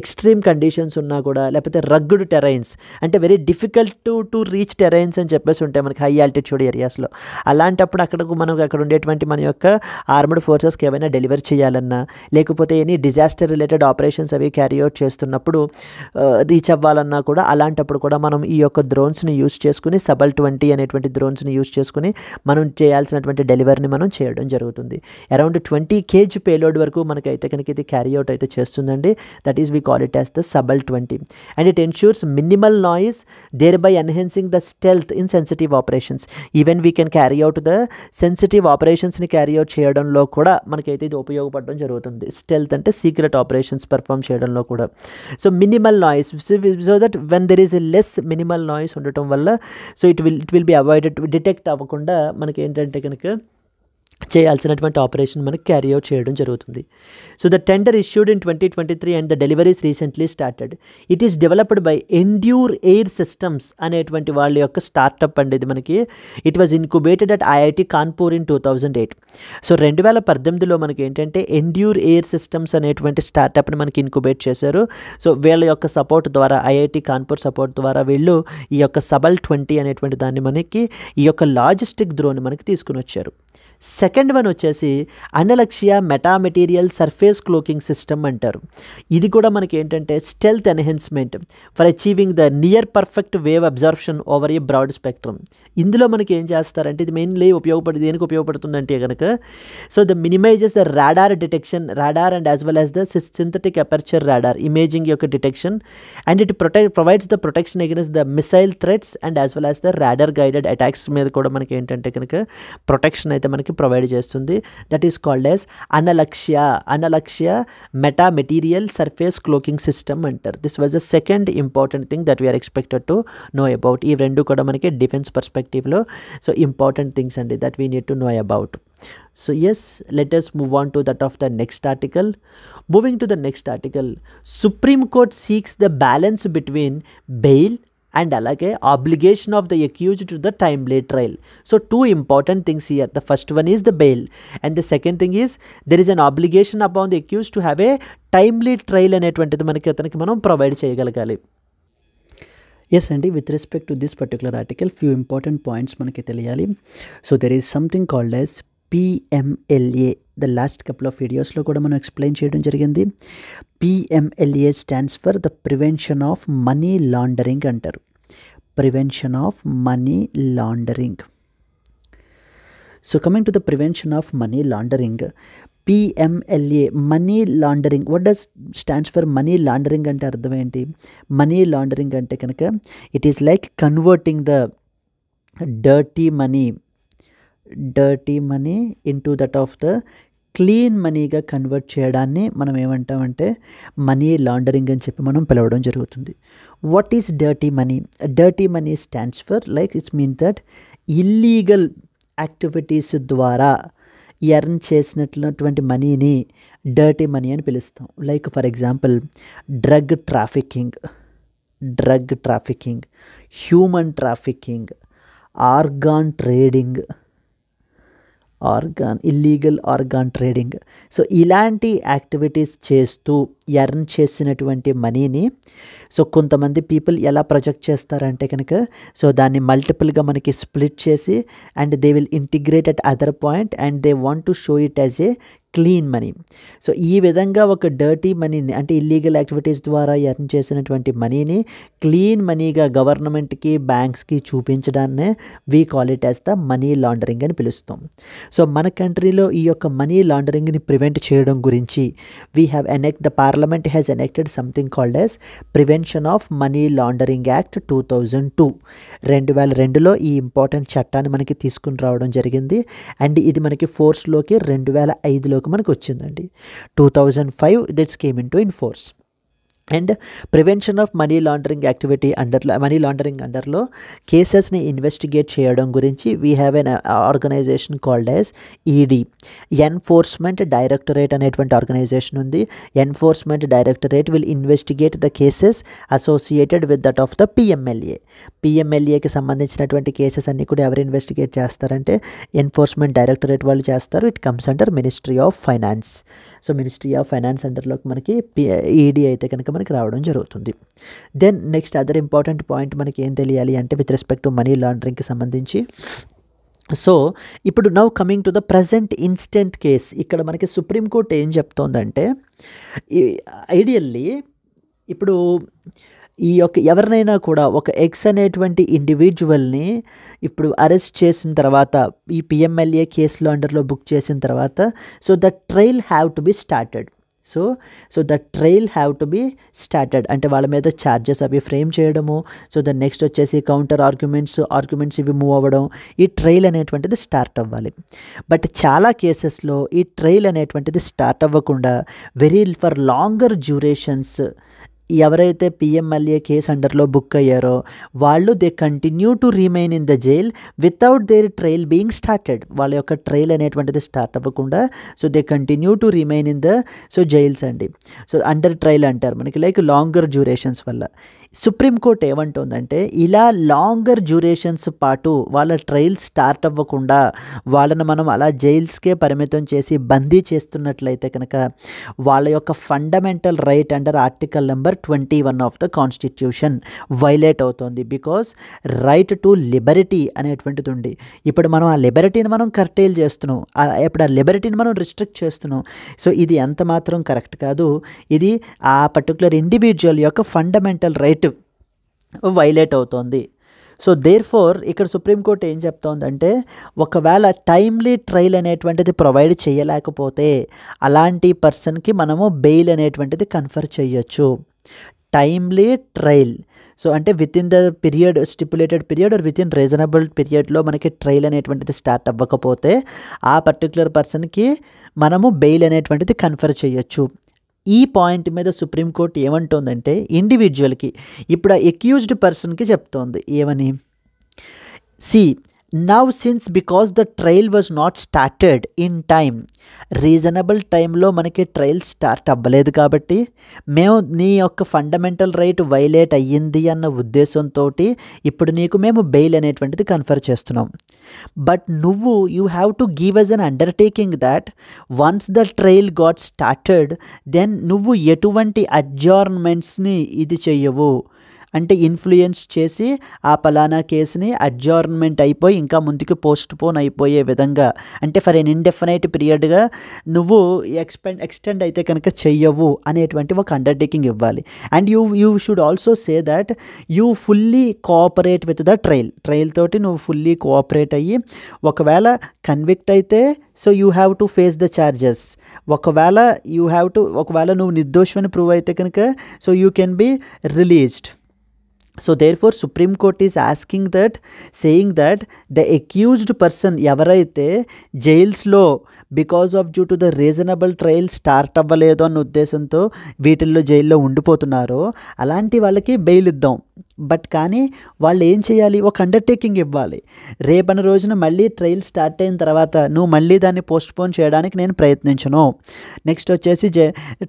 S1: ఎక్స్ట్రీమ్ కండిషన్స్ ఉన్నా కూడా, లేకపోతే రగ్గుడ్ టెరైన్స్ అంటే very difficult to reach terrains అని చెప్పేసి ఉంటాయి మనకి హై ఆల్టిట్యూడ్ ఏరియాస్లో. అలాంటప్పుడు అక్కడ ఉండేటువంటి మన యొక్క ఆర్మడ్ ఫోర్సెస్కి ఏమైనా డెలివర్ చేయాలన్నా, లేకపోతే ఎనీ డిజాస్టర్ రిలేటెడ్ ఆపరేషన్స్ అవి క్యారీ అవుట్ చేస్తున్నప్పుడు రీచ్ అవ్వాలన్నా కూడా, అలాంటప్పుడు కూడా మనం ఈ యొక్క డ్రోన్స్ని యూజ్ చేసుకుని సబల్ 20 అనేటువంటి డ్రోన్స్ని యూజ్ చేసుకుని మనం చేయాల్సినటువంటి డెలివరీని మనం చేయడం జరుగుతుంది. అరౌండ్ 20 kg పేలోడ్ వరకు మనకైతే కనుక ఇది క్యారీ అవుట్ అయితే చేస్తుందండి. That is we call it as the Sabal 20 and it ensures minimal noise thereby enhancing the stealth in sensitive operations. Even we can carry out the sensitive ఆపరేషన్స్ని carry out చేయడంలో కూడా మనకైతే ఇది ఉపయోగపడడం జరుగుతుంది. Stealth అంటే secret operations perform చేయడంలో కూడా. So minimal noise, so that when there is a less minimal noise ఉండటం వల్ల so it will be avoided, detect అవ్వకుండా మనకి ఏంటంటే కనుక చేయాల్సినటువంటి ఆపరేషన్ మనకి క్యారీ అవుట్ చేయడం జరుగుతుంది. So the tender issued in 2023 and the deliveries recently started. It is developed by Endure Air Systems అనేటువంటి వాళ్ళ యొక్క స్టార్టప్ అండి ఇది మనకి. It was incubated at IIT Kanpur in 2008. So 2018లో మనకి ఏంటంటే ఎండ్యూర్ ఎయిర్ సిస్టమ్స్ అనేటువంటి స్టార్టప్ని మనకి ఇన్క్యుబేట్ చేశారు. సో వీళ్ళ యొక్క సపోర్ట్ ద్వారా, ఐఐటి కాన్పూర్ సపోర్ట్ ద్వారా వీళ్ళు ఈ యొక్క సబల్ 20 అనేటువంటి దాన్ని మనకి ఈ యొక్క లాజిస్టిక్ డ్రోన్ మనకి తీసుకుని వచ్చారు. సెకండ్ వన్ వచ్చేసి అనలక్ష్య meta material surface cloaking system అంటారు. ఇది కూడా మనకి ఏంటంటే stealth enhancement for achieving the near perfect wave absorption over a broad spectrum. ఇందులో మనకి ఏం చేస్తారంటే ఇది మెయిన్లీ దేనికి ఉపయోగపడుతుందంటే కనుక so the minimises the radar detection, radar and as well as the synthetic aperture radar imaging యొక్క detection and it provides the protection against the missile threats and as well as the radar guided attacks మీద కూడా మనకి ఏంటంటే కనుక protection అయితే మనకి provide చేస్తుంది. That is called as Anulakshya meta material surface cloaking system అంటారు. This was the second important thing that we are expected to know about. ఈ రెండు కూడా మనకి డిఫెన్స్ పర్స్పెక్టివ్లో సో ఇంపార్టెంట్ థింగ్స్ అండి that we need to know about. So yes, let us move on to that of the next article. Moving to the next article, Supreme Court seeks the balance between bail and alage obligation of the accused to the timely trial. So two important things here. The first one is the bail and the second thing is there is an obligation upon the accused to have a timely trial అనేటువంటిది మనకి అతనికి మనం provide చేయగలగాలి. Yes అండి, with respect to this particular article few important points మనకి తెలియాలి. So there is something called as PMLA. The last couple of వీడియోస్లో కూడా మనం ఎక్స్ప్లెయిన్ చేయడం జరిగింది. PMLA stands for the prevention of money laundering అంటారు. Prevention of money laundering. So coming to the prevention of money laundering, PMLA money laundering. What does stands for money laundering అంటే అర్థం ఏంటి? Money laundering అంటే కనుక it is like converting the dirty money into that of the clean మనీగా convert చేయడాన్ని మనం ఏమంటామంటే money laundering అని చెప్పి మనం పిలవడం జరుగుతుంది. What is dirty money? Dirty money stands for like it's mean that illegal activities ద్వారా ఎర్న్ చేసినటువంటి మనీని డర్టీ మనీ అని పిలుస్తాం. Like for example drug trafficking, human trafficking, illegal organ trading. So ఇలాంటి యాక్టివిటీస్ చేస్తూ ఎర్న్ చేసినటువంటి మనీని సో కొంతమంది పీపుల్ ఎలా ప్రొజెక్ట్ చేస్తారంటే కనుక సో దాన్ని మల్టిపుల్గా మనకి స్ప్లిట్ చేసి and they will integrate at other point and they want to show it as a clean money. So ఈ విధంగా ఒక డర్టీ మనీని అంటే ఇల్లీగల్ యాక్టివిటీస్ ద్వారా ఎర్న్ చేసినటువంటి మనీని క్లీన్ మనీగా గవర్నమెంట్కి బ్యాంక్స్కి చూపించడాన్నే we call it as the money laundering అని పిలుస్తాం. సో మన కంట్రీలో ఈ యొక్క మనీ లాండరింగ్ని ప్రివెంట్ చేయడం గురించి the parliament has enacted something called as Prevention of money laundering Act 2002. 2002లో ఈ ఇంపార్టెంట్ చట్టాన్ని మనకి తీసుకుని రావడం జరిగింది అండ్ ఇది మనకి ఫోర్స్లోకి 2005లో మనకు వచ్చిందండి. 2005 this came into in force. And prevention of money laundering అండర్లో కేసెస్ని ఇన్వెస్టిగేట్ చేయడం గురించి we have an organisation called as ED. Enforcement Directorate అనేటువంటి ఆర్గనైజేషన్ ఉంది. Enforcement Directorate will investigate the cases associated with that of the పిఎంఎల్ఏకి సంబంధించినటువంటి cases అన్నీ కూడా ఎవరు ఇన్వెస్టిగేట్ చేస్తారంటే ఎన్ఫోర్స్మెంట్ డైరెక్టరేట్ వాళ్ళు చేస్తారు. It comes under Ministry of Finance. So Ministry of Finance అండర్లోకి మనకి ఈడీ అయితే కనుక మనకి రావడం జరుగుతుంది. Then next other important point మనకి ఏం తెలియాలి అంటే విత్ రెస్పెక్ట్ టు మనీ లాండరింగ్కి సంబంధించి సో ఇప్పుడు now coming to the present instant case ఇక్కడ మనకి సుప్రీంకోర్టు ఏం చెప్తోందంటే ఐడియల్లీ ఇప్పుడు ఈ యొక్క ఎవరినైనా కూడా ఒక ఎక్స్ అనేటువంటి ఇండివిజువల్ని ఇప్పుడు అరెస్ట్ చేసిన తర్వాత ఈ పిఎంఎల్ఏ కేసులో అండర్లో బుక్ చేసిన తర్వాత so the trial have to B started. So the trial have to B started అంటే వాళ్ళ మీద ఛార్జెస్ అవి ఫ్రేమ్ చేయడము. సో దాని నెక్స్ట్ వచ్చేసి కౌంటర్ ఆర్గ్యుమెంట్స్ ఇవి మూవ్ అవ్వడం, ఈ ట్రయల్ అనేటువంటిది స్టార్ట్ అవ్వాలి. బట్ చాలా కేసెస్లో ఈ ట్రయల్ అనేటువంటిది స్టార్ట్ అవ్వకుండా ఫర్ లాంగర్ డ్యూరేషన్స్ ఎవరైతే పిఎంఎల్ఏ కేసు అండర్లో బుక్ అయ్యారో వాళ్ళు they continue to remain in the jail without their trial being started. వాళ్ళ యొక్క ట్రయల్ అనేటువంటిది స్టార్ట్ అవ్వకుండా so they continue to remain in the jails అండి. సో అండర్ ట్రయల్ అంటారు మనకి లైక్ లాంగర్ డ్యూరేషన్స్ వల్ల. సుప్రీంకోర్టు ఏమంటుందంటే ఇలా లాంగర్ డ్యూరేషన్స్ పాటు వాళ్ళ ట్రయల్ స్టార్ట్ అవ్వకుండా వాళ్ళని మనం అలా జైల్స్కే పరిమితం చేసి బందీ చేస్తున్నట్లయితే కనుక వాళ్ళ యొక్క fundamental right under article number 21 of the constitution violate అవుతుంది. బికాస్ రైట్ టు లిబర్టీ అనేటువంటిది ఉంది. ఇప్పుడు మనం ఆ లిబర్టీని మనం కర్టైల్ చేస్తున్నాం, ఇప్పుడు ఆ లిబర్టీని మనం రిస్ట్రిక్ట్ చేస్తున్నాం. సో ఇది ఎంత మాత్రం కరెక్ట్ కాదు. ఇది ఆ పర్టికులర్ ఇండివిజువల్ యొక్క ఫండమెంటల్ రైట్ వైలేట్ అవుతోంది. సో దేర్ఫోర్ ఇక్కడ సుప్రీంకోర్టు ఏం చెప్తోందంటే ఒకవేళ టైమ్లీ ట్రయల్ అనేటువంటిది ప్రొవైడ్ చేయలేకపోతే అలాంటి పర్సన్కి మనము బెయిల్ అనేటువంటిది కన్ఫర్ చేయొచ్చు. టైమ్లీ ట్రయల్ సో అంటే with in the period stipulated period are with in reasonable పీరియడ్లో మనకి ట్రయల్ అనేటువంటిది స్టార్ట్ అవ్వకపోతే ఆ పర్టికులర్ పర్సన్కి మనము బెయిల్ అనేటువంటిది కన్ఫర్ చేయొచ్చు. ఈ పాయింట్ మీద సుప్రీంకోర్టు ఏమంటోందంటే ఇండివిజువల్కి ఇప్పుడు ఆ ఎక్యూజ్డ్ పర్సన్కి చెప్తోంది ఏమని, now since because the trial was not started in time, reasonable టైంలో మనకి ట్రయల్ స్టార్ట్ అవ్వలేదు కాబట్టి మేము నీ యొక్క ఫండమెంటల్ రైట్ వైలేట్ అయ్యింది అన్న ఉద్దేశంతో ఇప్పుడు నీకు మేము బెయిల్ అనేటువంటిది కన్ఫర్ చేస్తున్నాం. But you have to give us an undertaking that once the trial got started then నువ్వు ఎటువంటి అడ్జార్న్మెంట్స్ని ఇది చెయ్యవు అంటే ఇన్ఫ్లుయెన్స్ చేసి ఆ పలానా కేసుని అడ్జార్న్మెంట్ అయిపోయి ఇంకా ముందుకు పోస్ట్ పోన్ అయిపోయే విధంగా అంటే ఫర్ ఎన్ ఇండెఫినైట్ పీరియడ్గా నువ్వు ఎక్స్టెండ్ అయితే కనుక చెయ్యవు అనేటువంటి ఒక అండర్టేకింగ్ ఇవ్వాలి. And you should also say that you fully cooperate with the trial తోటి నువ్వు ఫుల్లీ కోఆపరేట్ అయ్యి ఒకవేళ కన్విక్ట్ అయితే so you have to face the charges. ఒకవేళ నువ్వు నిర్దోషమని ప్రూవ్ అయితే కనుక so you can be released. So therefore Supreme Court is saying that the accused person ఎవరైతే జైల్స్లో because of due to the reasonable trial start అవ్వలేదు అన్న ఉద్దేశంతో వీటిల్లో జైల్లో ఉండిపోతున్నారో అలాంటి వాళ్ళకి బెయిల్ ఇద్దాం. బట్ కానీ వాళ్ళు ఏం చేయాలి, ఒక అండర్టేకింగ్ ఇవ్వాలి. రేపటి రోజున మళ్ళీ ట్రయల్ స్టార్ట్ అయిన తర్వాత నువ్వు మళ్ళీ దాన్ని పోస్ట్పోన్ చేయడానికి నేను ప్రయత్నించను. నెక్స్ట్ వచ్చేసి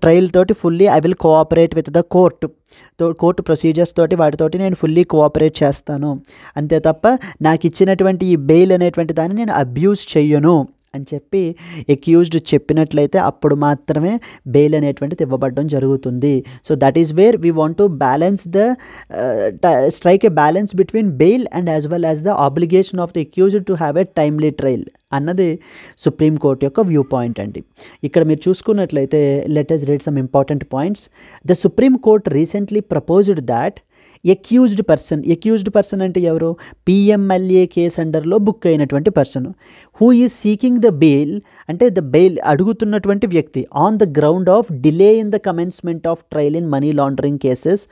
S1: ట్రయల్ తోటి fully I will cooperate with the court procedures తోటి వాటితోటి నేను ఫుల్లీ కోఆపరేట్ చేస్తాను. అంతే తప్ప నాకు ఇచ్చినటువంటి ఈ బెయిల్ అనేటువంటి దాన్ని నేను అబ్యూస్ చెయ్యను అని చెప్పి అక్యూజ్డ్ చెప్పినట్లయితే అప్పుడు మాత్రమే బెయిల్ అనేటువంటిది ఇవ్వబడడం జరుగుతుంది. So that is where we want to balance strike a balance between bail and as well as the obligation of the accused to have a timely trial అన్నది సుప్రీంకోర్టు యొక్క వ్యూ పాయింట్ అండి. ఇక్కడ మీరు చూసుకున్నట్లయితే let us read some important points. The Supreme Court recently proposed that accused person అంటే ఎవరు, PMLA case అండర్లో book అయినటువంటి person who is seeking the bail, అంటే ద బెయిల్ అడుగుతున్నటువంటి వ్యక్తి on the ground of delay in the commencement of trial in money laundering cases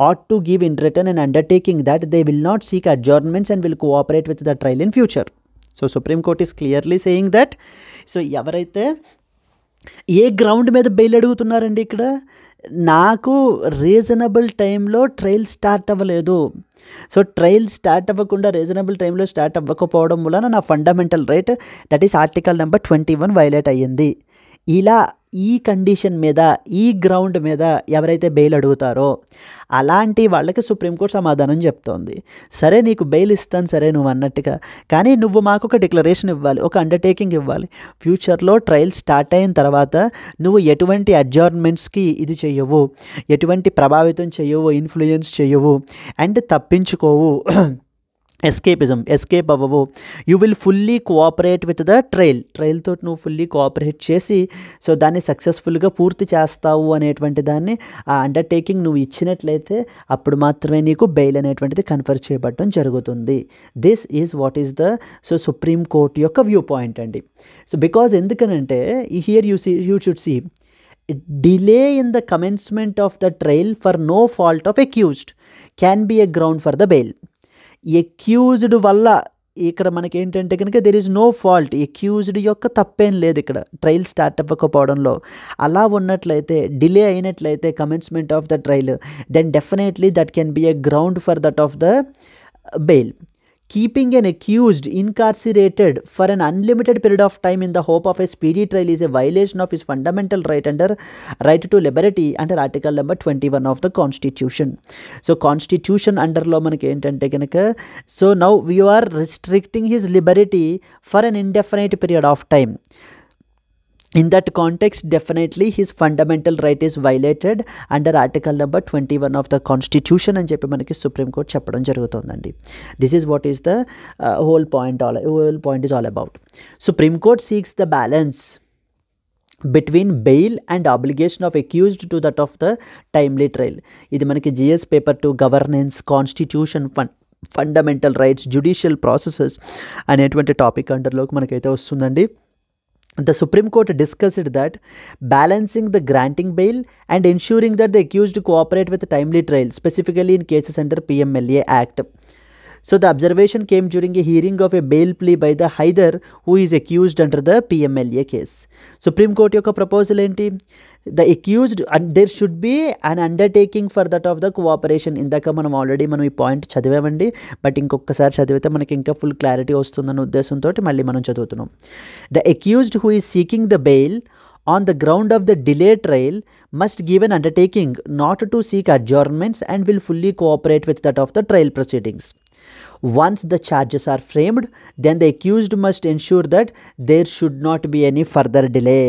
S1: ought to give in written an undertaking that they will not seek adjournments and will cooperate with the trial in future. So Supreme Court is clearly saying that, so ఎవరైతే ఏ ground మీద bail అడుగుతున్నారండి, ఇక్కడ నాకు reasonable టైంలో trial start అవ్వలేదు. So trial start అవ్వకుండా reasonable టైంలో start అవ్వకపోవడం వలన నా fundamental right that is article number 21 violate అయ్యింది. ఇలా ఈ కండిషన్ మీద, ఈ గ్రౌండ్ మీద ఎవరైతే బెయిల్ అడుగుతారో అలాంటి వాళ్ళకి సుప్రీంకోర్టు సమాధానం చెప్తోంది. సరే నీకు బెయిల్ ఇస్తాను, సరే నువ్వు అన్నట్టుగా, కానీ నువ్వు మాకు ఒక డిక్లరేషన్ ఇవ్వాలి, ఒక అండర్టేకింగ్ ఇవ్వాలి. ఫ్యూచర్లో ట్రయల్ స్టార్ట్ అయిన తర్వాత నువ్వు ఎటువంటి అడ్జర్న్మెంట్స్కి ఇది చెయ్యవు, ఎటువంటి ప్రభావితం చెయ్యవు, ఇన్ఫ్లుయెన్స్ చెయ్యవు అండ్ తప్పించుకోవు, ఎస్కేప్ అవ్వవు. You will fully cooperate with the trial తోటి నువ్వు ఫుల్లీ కోఆపరేట్ చేసి సో దాన్ని సక్సెస్ఫుల్గా పూర్తి చేస్తావు అనేటువంటి దాన్ని ఆ అండర్టేకింగ్ నువ్వు ఇచ్చినట్లయితే అప్పుడు మాత్రమే నీకు బెయిల్ అనేటువంటిది కన్ఫర్ చేయబడటం జరుగుతుంది. This is what is the Supreme Court యొక్క వ్యూ పాయింట్ అండి. సో బికాజ్ ఎందుకనంటే here you should see delay in the commencement of the trial for no fault of accused can be a ground for the bail. Accused వల్ల ఇక్కడ మనకి ఏంటంటే కనుక there is no fault, accused యొక్క తప్పేం లేదు ఇక్కడ ట్రయల్ స్టార్ట్ అవ్వకపోవడంలో. అలా ఉన్నట్లయితే, డిలే అయినట్లయితే commencement of the trial, then definitely that can be a ground for that of the bail. Keeping an accused incarcerated for an unlimited period of time in the hope of a speedy trial is a violation of his fundamental right to liberty under article number 21 of the Constitution. So Constitution under lo manaki entante ganaka, so now we are restricting his liberty for an indefinite period of time. In that context, definitely his fundamental right is violated under article number 21 of the Constitution అని చెప్పి మనకి supreme court చెప్పడం జరుగుతుందండి. This is what is the whole point is all about. Supreme Court seeks the balance between bail and obligation of accused to that of the timely trial. ఇది మనకి GS paper 2 governance, constitution, fundamental rights, judicial processes అనేటువంటి topic అండర్లోకి మనకైతే వస్తుందండి. The Supreme Court discussed that balancing the granting bail and ensuring that the accused cooperate with timely trial, specifically in cases under PMLA Act. So the observation came during a hearing of a bail plea by the Haider, who is accused under the PMLA case. Supreme Court యొక్క proposal ఏంటి, the accused and there should be an undertaking for that of the cooperation. ఇందాక మనం ఈ point చదివామండి, but ఇంకొకసారి చదివితే మనకి ఇంకా full clarity వస్తుందన్న ఉద్దేశంతో మళ్ళీ మనం చదువుతున్నాం. The accused who is seeking the bail on the ground of the delayed trial must give an undertaking not to seek adjournments and will fully cooperate with that of the trial proceedings. Once the charges are framed, then the accused must ensure that there should not be any further delay.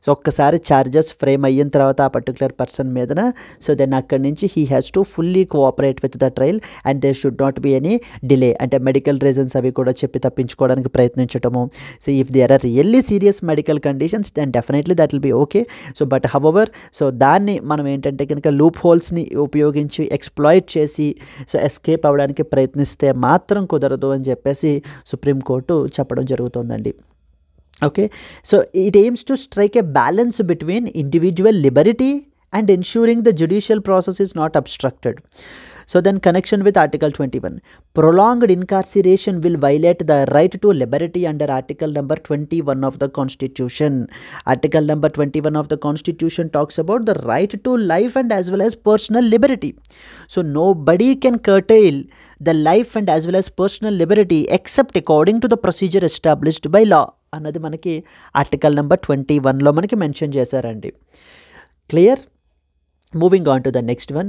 S1: So ఒక్కసారి charges frame అయిన తర్వాత ఆ particular person మీదన, so then అక్కడి నుంచి he has to fully cooperate with the trial and there should not be any delay. అంటే medical reasons అవి కూడా చెప్పి తప్పించుకోవడానికి ప్రయత్నించటము. So if they are really serious medical conditions then definitely that will be okay. So but however so దాన్ని మనం ఏంటంటే కనుక లూప్ హోల్స్ని ఉపయోగించి ఎక్స్ప్లాయిట్ చేసి సో ఎస్కేప్ అవ్వడానికి ప్రయత్నిస్తే మాత్రం కుదరదు అని చెప్పేసి సుప్రీంకోర్టు చెప్పడం జరుగుతుందండి. Okay, so it AIIMS to strike a balance between individual Liberty and ensuring the judicial process is not obstructed. So then connection with Article 21. Prolonged incarceration will violate the right to liberty under Article number 21 of the Constitution. Article number 21 of the Constitution talks about the right to life and as well as personal liberty. So nobody can curtail the life and as well as personal liberty except according to the procedure established by law అన్నది మనకి article number 21లో మనకి mention చేశారండి. Clear? Moving on to the next one.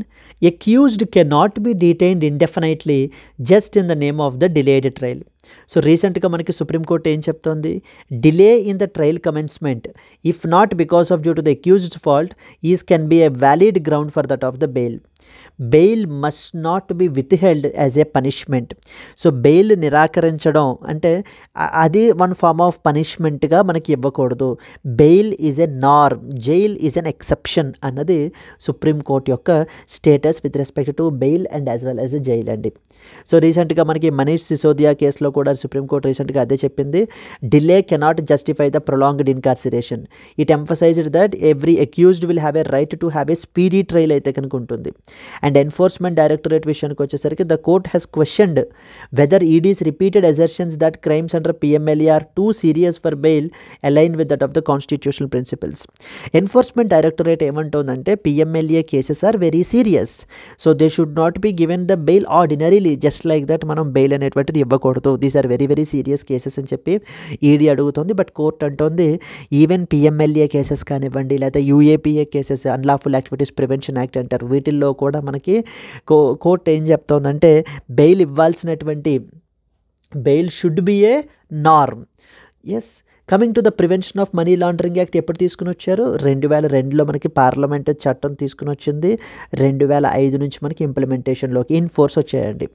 S1: Accused cannot be detained indefinitely just in the name of the delayed trial. So రీసెంట్గా మనకి Supreme Court ఏం చెప్తోంది? Delay in the trial commencement if not because of due to the accused fault is can be a valid ground for that of the bail. Bail must not be withheld as a punishment. So bail నిరాకరించడం అంటే అది one form of పనిష్మెంట్గా మనకి ఇవ్వకూడదు. Bail is a norm, jail is an exception అన్నది Supreme Court యొక్క status with respect to bail and as well as a jail అండి. So రీసెంట్గా మనకి మనీష్ సిసోదియా కేసులో కూడా సుప్రీంకోర్టు రీసెంట్గా అదే చెప్పింది. Delay cannot justify the prolonged incarceration. It emphasised that every accused will have a right to have a speedy trial అయితే కనుక ఉంటుంది. అండ్ ఎన్ఫోర్స్మెంట్ డైరెక్టరేట్ విషయానికి వచ్చేసరికి the court has questioned whether ED's repeated assertions that crimes under PMLA are too serious for bail align with that of the constitutional principles. Enforcement Directorate ఏమంటుందంటే PMLA cases are very serious, so they should not be given the bail ordinarily just like that. మనం bail అనేటువంటిది ఇవ్వకూడదు, these are very very serious cases అని చెప్పి ED అడుగుతుంది. But court అంటోంది even PMLA cases కానివ్వండి లేదా UAPA cases, unlawful activities prevention act అంటారు, వీటిల్లో కూడా మనకి కోర్ట్ ఏం చెప్తోందంటే బెయిల్ ఇవ్వాల్సినటువంటి bail should be a norm. Yes, coming to the prevention of money laundering act ఎప్పుడు తీసుకుని వచ్చారు? 2002లో మనకి పార్లమెంట్ చట్టం తీసుకుని వచ్చింది. 2005 నుంచి మనకి ఇంప్లిమెంటేషన్లోకి ఇన్ ఫోర్స్ వచ్చాయండి.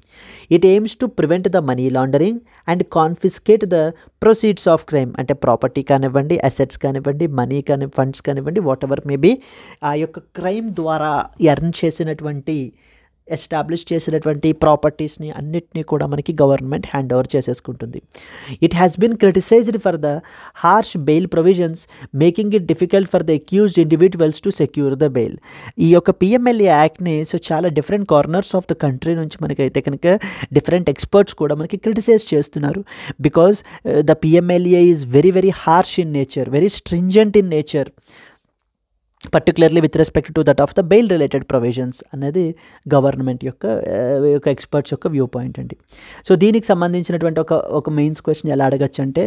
S1: It AIIMS to prevent the money laundering and confiscate the proceeds of crime. అంటే ప్రాపర్టీ కానివ్వండి, అసెట్స్ కానివ్వండి, మనీ ఫండ్స్ కానివ్వండి, వాట్ ఎవర్ మేబీ ఆ యొక్క క్రైమ్ ద్వారా ఎర్న్ చేసినటువంటి ఎస్టాబ్లిష్ చేసినటువంటి ప్రాపర్టీస్ని అన్నిటినీ కూడా మనకి గవర్నమెంట్ హ్యాండ్ ఓవర్ చేసేసుకుంటుంది. It has been criticised for the harsh bail provisions making it difficult for the accused individuals to secure the bail. ఈ యొక్క పిఎంఎల్ఏ యాక్ట్ని సో చాలా different corners of the country నుంచి మనకైతే కనుక డిఫరెంట్ ఎక్స్పర్ట్స్ కూడా మనకి క్రిటిసైజ్ చేస్తున్నారు. Because the PMLA is very very harsh in nature, very stringent in nature, particularly with respect to that of the bail related provisions అనేది government యొక్క experts యొక్క view point అండి. సో దీనికి సంబంధించినటువంటి ఒక మెయిన్స్ క్వశ్చన్ ఎలా అడగచ్చు అంటే,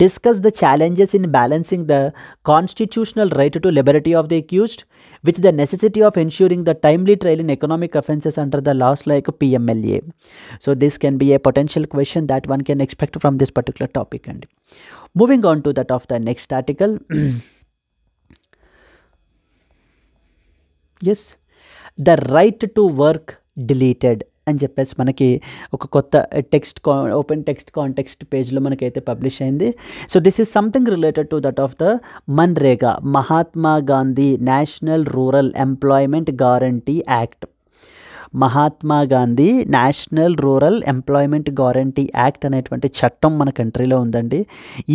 S1: discuss the challenges in balancing the constitutional right to liberty of the accused with the necessity of ensuring the timely trial in economic offences under the laws like PMLA. So this can be a potential question that one can expect from this particular topic. And moving on to that of the next article. Yes, the right to work deleted అని చెప్పేసి మనకి ఒక కొత్త open text context పేజ్లో మనకైతే publish అయింది. So this is something related to that of the MNREGA, Mahatma Gandhi National Rural Employment Guarantee act. Mahatma Gandhi National Rural Employment Guarantee act అనేటువంటి చట్టం మన కంట్రీలో ఉందండి.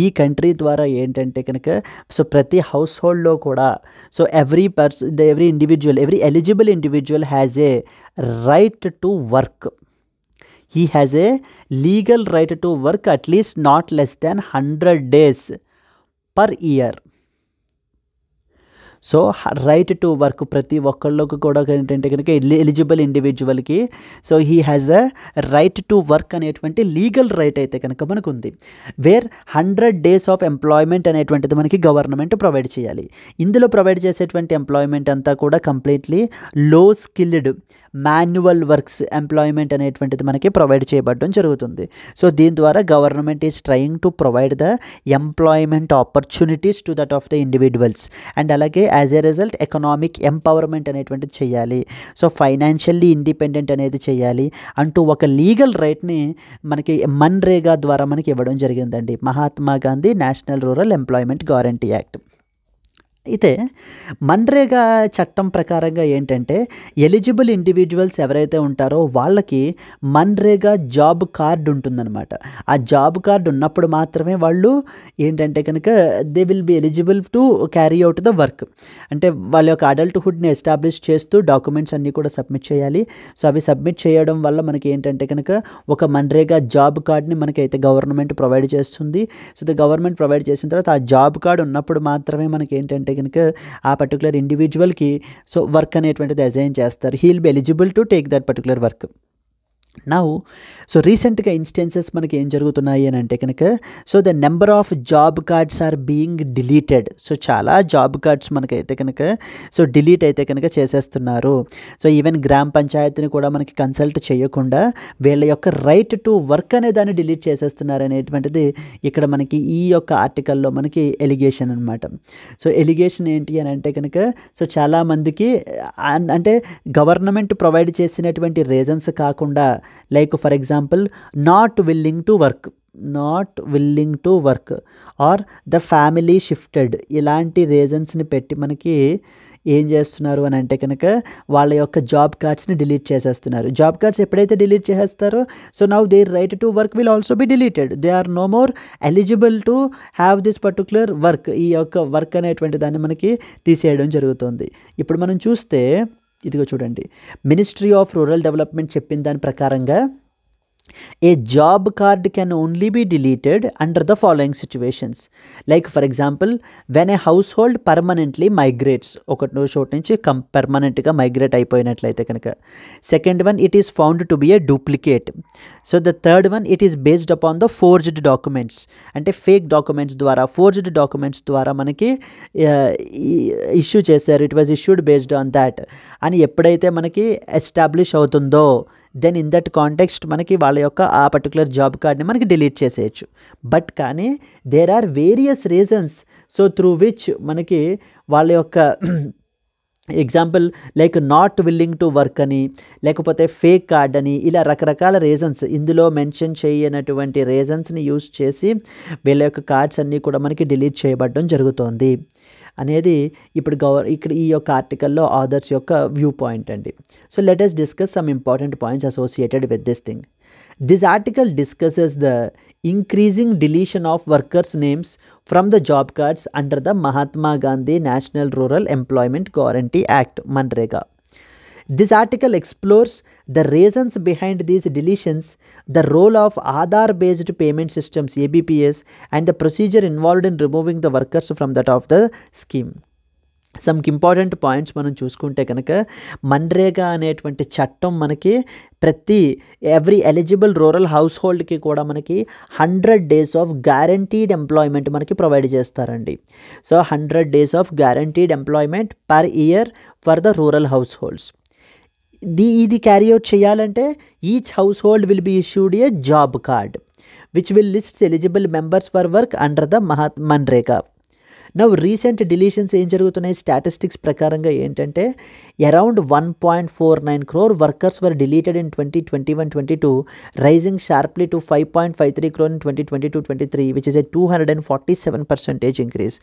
S1: ఈ కంట్రీ ద్వారా ఏంటంటే కనుక సో ప్రతి హౌస్ హోల్డ్లో కూడా so every individual, every eligible individual has a right to work. He has a legal right to work at least not less than 100 days per year. So right to work ప్రతి ఒక్కళ్ళకు కూడా ఏంటంటే కనుక eligible ఇండివిజువల్కి so he has the right to work అనేటువంటి legal right అయితే కనుక మనకు ఉంది. వేర్ 100 days ఆఫ్ ఎంప్లాయ్మెంట్ అనేటువంటిది మనకి గవర్నమెంట్ ప్రొవైడ్ చేయాలి. ఇందులో ప్రొవైడ్ చేసేటువంటి ఎంప్లాయ్మెంట్ అంతా కూడా కంప్లీట్లీ లో స్కిల్డ్ మాన్యువల్ వర్క్స్ ఎంప్లాయ్మెంట్ అనేటువంటిది మనకి ప్రొవైడ్ చేయబడడం జరుగుతుంది. సో దీని ద్వారా government is trying to provide the employment opportunities to that of the individuals and అలాగే as a result economic empowerment అనేటువంటిది చేయాలి. సో ఫైనాన్షియల్లీ ఇండిపెండెంట్ అనేది చేయాలి అంటూ ఒక లీగల్ రైట్ని మనకి మన్రేగా ద్వారా మనకి ఇవ్వడం జరిగిందండి. Mahatma Gandhi National Rural Employment Guarantee act. అయితే మన్రేగా చట్టం ప్రకారంగా ఏంటంటే ఎలిజిబుల్ ఇండివిజువల్స్ ఎవరైతే ఉంటారో వాళ్ళకి మన్రేగా జాబ్ కార్డ్ ఉంటుందన్నమాట. ఆ జాబ్ కార్డ్ ఉన్నప్పుడు మాత్రమే వాళ్ళు ఏంటంటే కనుక they will be eligible to carry out the work. అంటే వాళ్ళ యొక్క అడల్ట్హుడ్ని ఎస్టాబ్లిష్ చేస్తూ డాక్యుమెంట్స్ అన్నీ కూడా సబ్మిట్ చేయాలి. సో అవి సబ్మిట్ చేయడం వల్ల మనకి ఏంటంటే కనుక ఒక మన్రేగా జాబ్ కార్డ్ని మనకైతే గవర్నమెంట్ ప్రొవైడ్ చేస్తుంది. సో ద గవర్నమెంట్ ప్రొవైడ్ చేసిన తర్వాత ఆ జాబ్ కార్డ్ ఉన్నప్పుడు మాత్రమే మనకి ఏంటంటే కనుక ఆ పర్టికులర్ ఇండివిజువల్కి సో వర్క్ అనేటువంటిది అసైన్ చేస్తారు. He will be eligible to take that particular work. Now so రీసెంట్గా ఇన్స్టెన్సెస్ మనకి ఏం జరుగుతున్నాయి అని అంటే కనుక so the number of job cards are being deleted. So చాలా జాబ్ కార్డ్స్ మనకైతే కనుక సో డిలీట్ అయితే కనుక చేసేస్తున్నారు. సో ఈవెన్ గ్రామ పంచాయతీని కూడా మనకి కన్సల్ట్ చేయకుండా వీళ్ళ యొక్క రైట్ టు వర్క్ అనే దాన్ని డిలీట్ చేసేస్తున్నారు అనేటువంటిది ఇక్కడ మనకి ఈ యొక్క ఆర్టికల్లో మనకి ఎలిగేషన్ అనమాట. సో ఎలిగేషన్ ఏంటి అని అంటే కనుక సో చాలామందికి అంటే గవర్నమెంట్ ప్రొవైడ్ చేసినటువంటి రీజన్స్ కాకుండా like for example not willing to work or the family shifted ఇలాంటి రీజన్స్ని పెట్టి మనకి ఏం చేస్తున్నారు అని అంటే కనుక వాళ్ళ యొక్క జాబ్ కార్డ్స్ని డిలీట్ చేసేస్తున్నారు. జాబ్ కార్డ్స్ ఎప్పుడైతే డిలీట్ చేసేస్తారో so now there right to work will also be deleted. They are no more eligible to have this particular work. ఈ యొక్క వర్క్ అనేటువంటి దాన్ని మనకి తీసేయడం జరుగుతుంది. ఇప్పుడు మనం చూస్తే ఇదిగో చూడండి, మినిస్ట్రీ ఆఫ్ రూరల్ డెవలప్మెంట్ చెప్పిన దాని ప్రకారంగా a job card can only be deleted under the following situations. Like for example when a household permanently migrates, ఒక చోటు నుంచి పర్మనెంట్గా మైగ్రేట్ అయిపోయినట్లయితే కనుక. Second one, it is found to be a duplicate. So the third one, it is based upon the forged documents. అంటే fake documents ద్వారా, forged documents ద్వారా మనకి ఇష్యూ చేశారు, it was issued based on that అని ఎప్పుడైతే మనకి establish అవుతుందో then in that context మనకి వాళ్ళ యొక్క ఆ పర్టికులర్ జాబ్ కార్డ్ని మనకి డిలీట్ చేసేయచ్చు. బట్ కానీ there are various reasons so through which మనకి వాళ్ళ యొక్క example like not willing to work అని, లేకపోతే ఫేక్ కార్డ్ అని, ఇలా రకరకాల రీజన్స్ ఇందులో మెన్షన్ చేయనటువంటి రీజన్స్ని యూస్ చేసి వీళ్ళ యొక్క కార్డ్స్ అన్నీ కూడా మనకి డిలీట్ చేయబడడం జరుగుతోంది అనేది ఇప్పుడు ఇక్కడ ఈ యొక్క ఆర్టికల్లో ఆథర్స్ యొక్క వ్యూ పాయింట్ అండి. So let us discuss some important points associated with this thing. This article discusses the increasing deletion of workers' names from the job cards under the Mahatma Gandhi National Rural Employment Guarantee Act, Manrega. This article explores the reasons behind these deletions, the role of Aadhaar-based payment systems ABPS, and the procedure involved in removing the workers from that of the scheme. Some important points మనం చూసుకుంటే కనుక మన్రేగా అనేటువంటి చట్టం మనకి every eligible rural house హోల్డ్కి కూడా మనకి 100 days of guaranteed employment మనకి provide చేస్తారండి. So 100 days of guaranteed employment per year for the rural house holds. ఇది క్యారీ అవుట్ చేయాలంటే each house hold will be issued a job card which will list eligible members for work under the MNREGA. Now recent deletions ఏం జరుగుతున్నాయి statistics ప్రకారంగా ఏంటంటే around 1.49 crore workers were deleted in 2021-22, rising sharply to 5.53 crore in 2022-23, which is a 247% increase.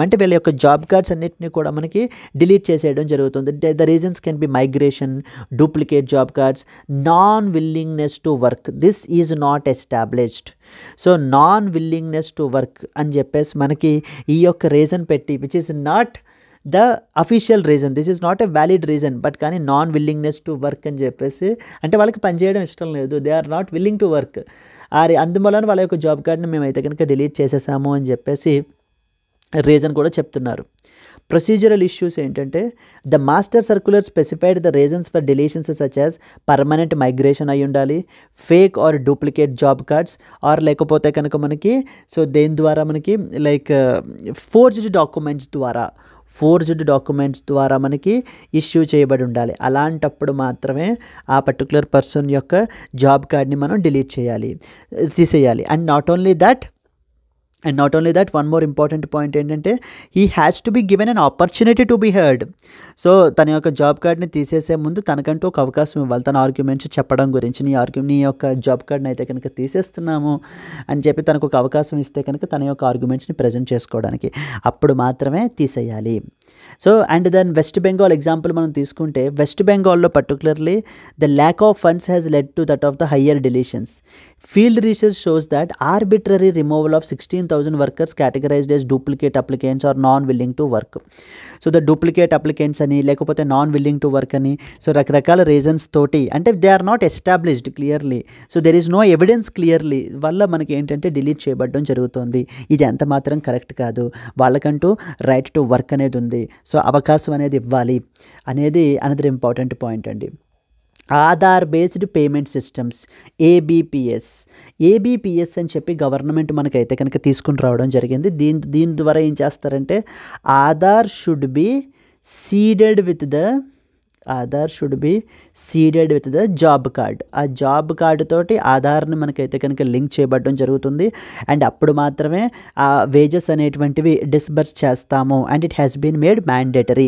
S1: అంటే వీళ్ళ యొక్క job cards అన్నింటినీ కూడా మనకి డిలీట్ చేసేయడం జరుగుతుంది. The reasons can be migration, duplicate job cards, non willingness to work. This is not established. So non willingness to work అని చెప్పేసి మనకి ఈ యొక్క రీజన్ పెట్టి which is not the official reason, this is not a valid reason, but కానీ non willingness to work అని చెప్పేసి అంటే వాళ్ళకి పనిచేయడం ఇష్టం లేదు, they are not willing to work. అందువలన వాళ్ళ యొక్క జాబ్ కార్డ్ని మేమైతే కనుక డిలీట్ చేసేసాము అని చెప్పేసి రీజన్ కూడా చెప్తున్నారు. ప్రొసీజరల్ ఇష్యూస్ ఏంటంటే the master circular specified the reasons for deletions such as permanent migration అయి ఉండాలి, fake or duplicate job cards, or లేకపోతే కనుక మనకి సో దేని ద్వారా మనకి లైక్ ఫోర్జ్డ్ డాక్యుమెంట్స్ ద్వారా మనకి ఇష్యూ చేయబడి ఉండాలి. అలాంటప్పుడు మాత్రమే ఆ పర్టికులర్ పర్సన్ యొక్క జాబ్ కార్డ్ని మనం తీసేయాలి. And not only that and not only that, one more important point ఏంటంటే he has to be given an opportunity to be heard. So తన యొక్క జాబ్ కార్డ్ని తీసేసే ముందు తనకంటూ ఒక అవకాశం ఇవ్వాలి, తన ఆర్గ్యుమెంట్స్ చెప్పడం గురించి. నీ యొక్క జాబ్ కార్డ్ని అయితే కనుక తీసేస్తున్నాము అని చెప్పి తనకు ఒక అవకాశం ఇస్తే కనుక తన యొక్క ఆర్గ్యుమెంట్స్ని ప్రజెంట్ చేసుకోవడానికి, అప్పుడు మాత్రమే తీసేయాలి. So and then West Bengal example మనం తీసుకుంటే, వెస్ట్ బెంగాల్లో particularly the lack of funds has led to that of the higher deletions. Field research shows that arbitrary removal of 16,000 workers categorized as duplicate applicants or non-willing to work. So the duplicate applicants అని లేకపోతే non-willing to work అని, so రకరకాల reasons తోటి, అంటే they are not established clearly, so there is no evidence clearly వల్ల మనకి ఏంటంటే delete చేయబడడం జరుగుతుంది. ఇది ఎంత మాత్రం కరెక్ట్ కాదు, వాళ్ళకంటూ రైట్ టు వర్క్ అనేది ఉంది, సో అవకాశం అనేది ఇవ్వాలి అనేది అనదర్ ఇంపార్టెంట్ పాయింట్ అండి. Aadhaar based payment systems, ABPS అని చెప్పి గవర్నమెంట్ మనకైతే కనుక తీసుకుని రావడం జరిగింది. దీని ద్వారా ఏం చేస్తారంటే Aadhaar should be seeded with the job card. ఆ జాబ్ కార్డు తోటి ఆధార్ని మనకైతే కనుక లింక్ చేయబడడం జరుగుతుంది. అండ్ అప్పుడు మాత్రమే ఆ వేజెస్ అనేటువంటివి డిస్బర్స్ చేస్తాము. And it has been made mandatory.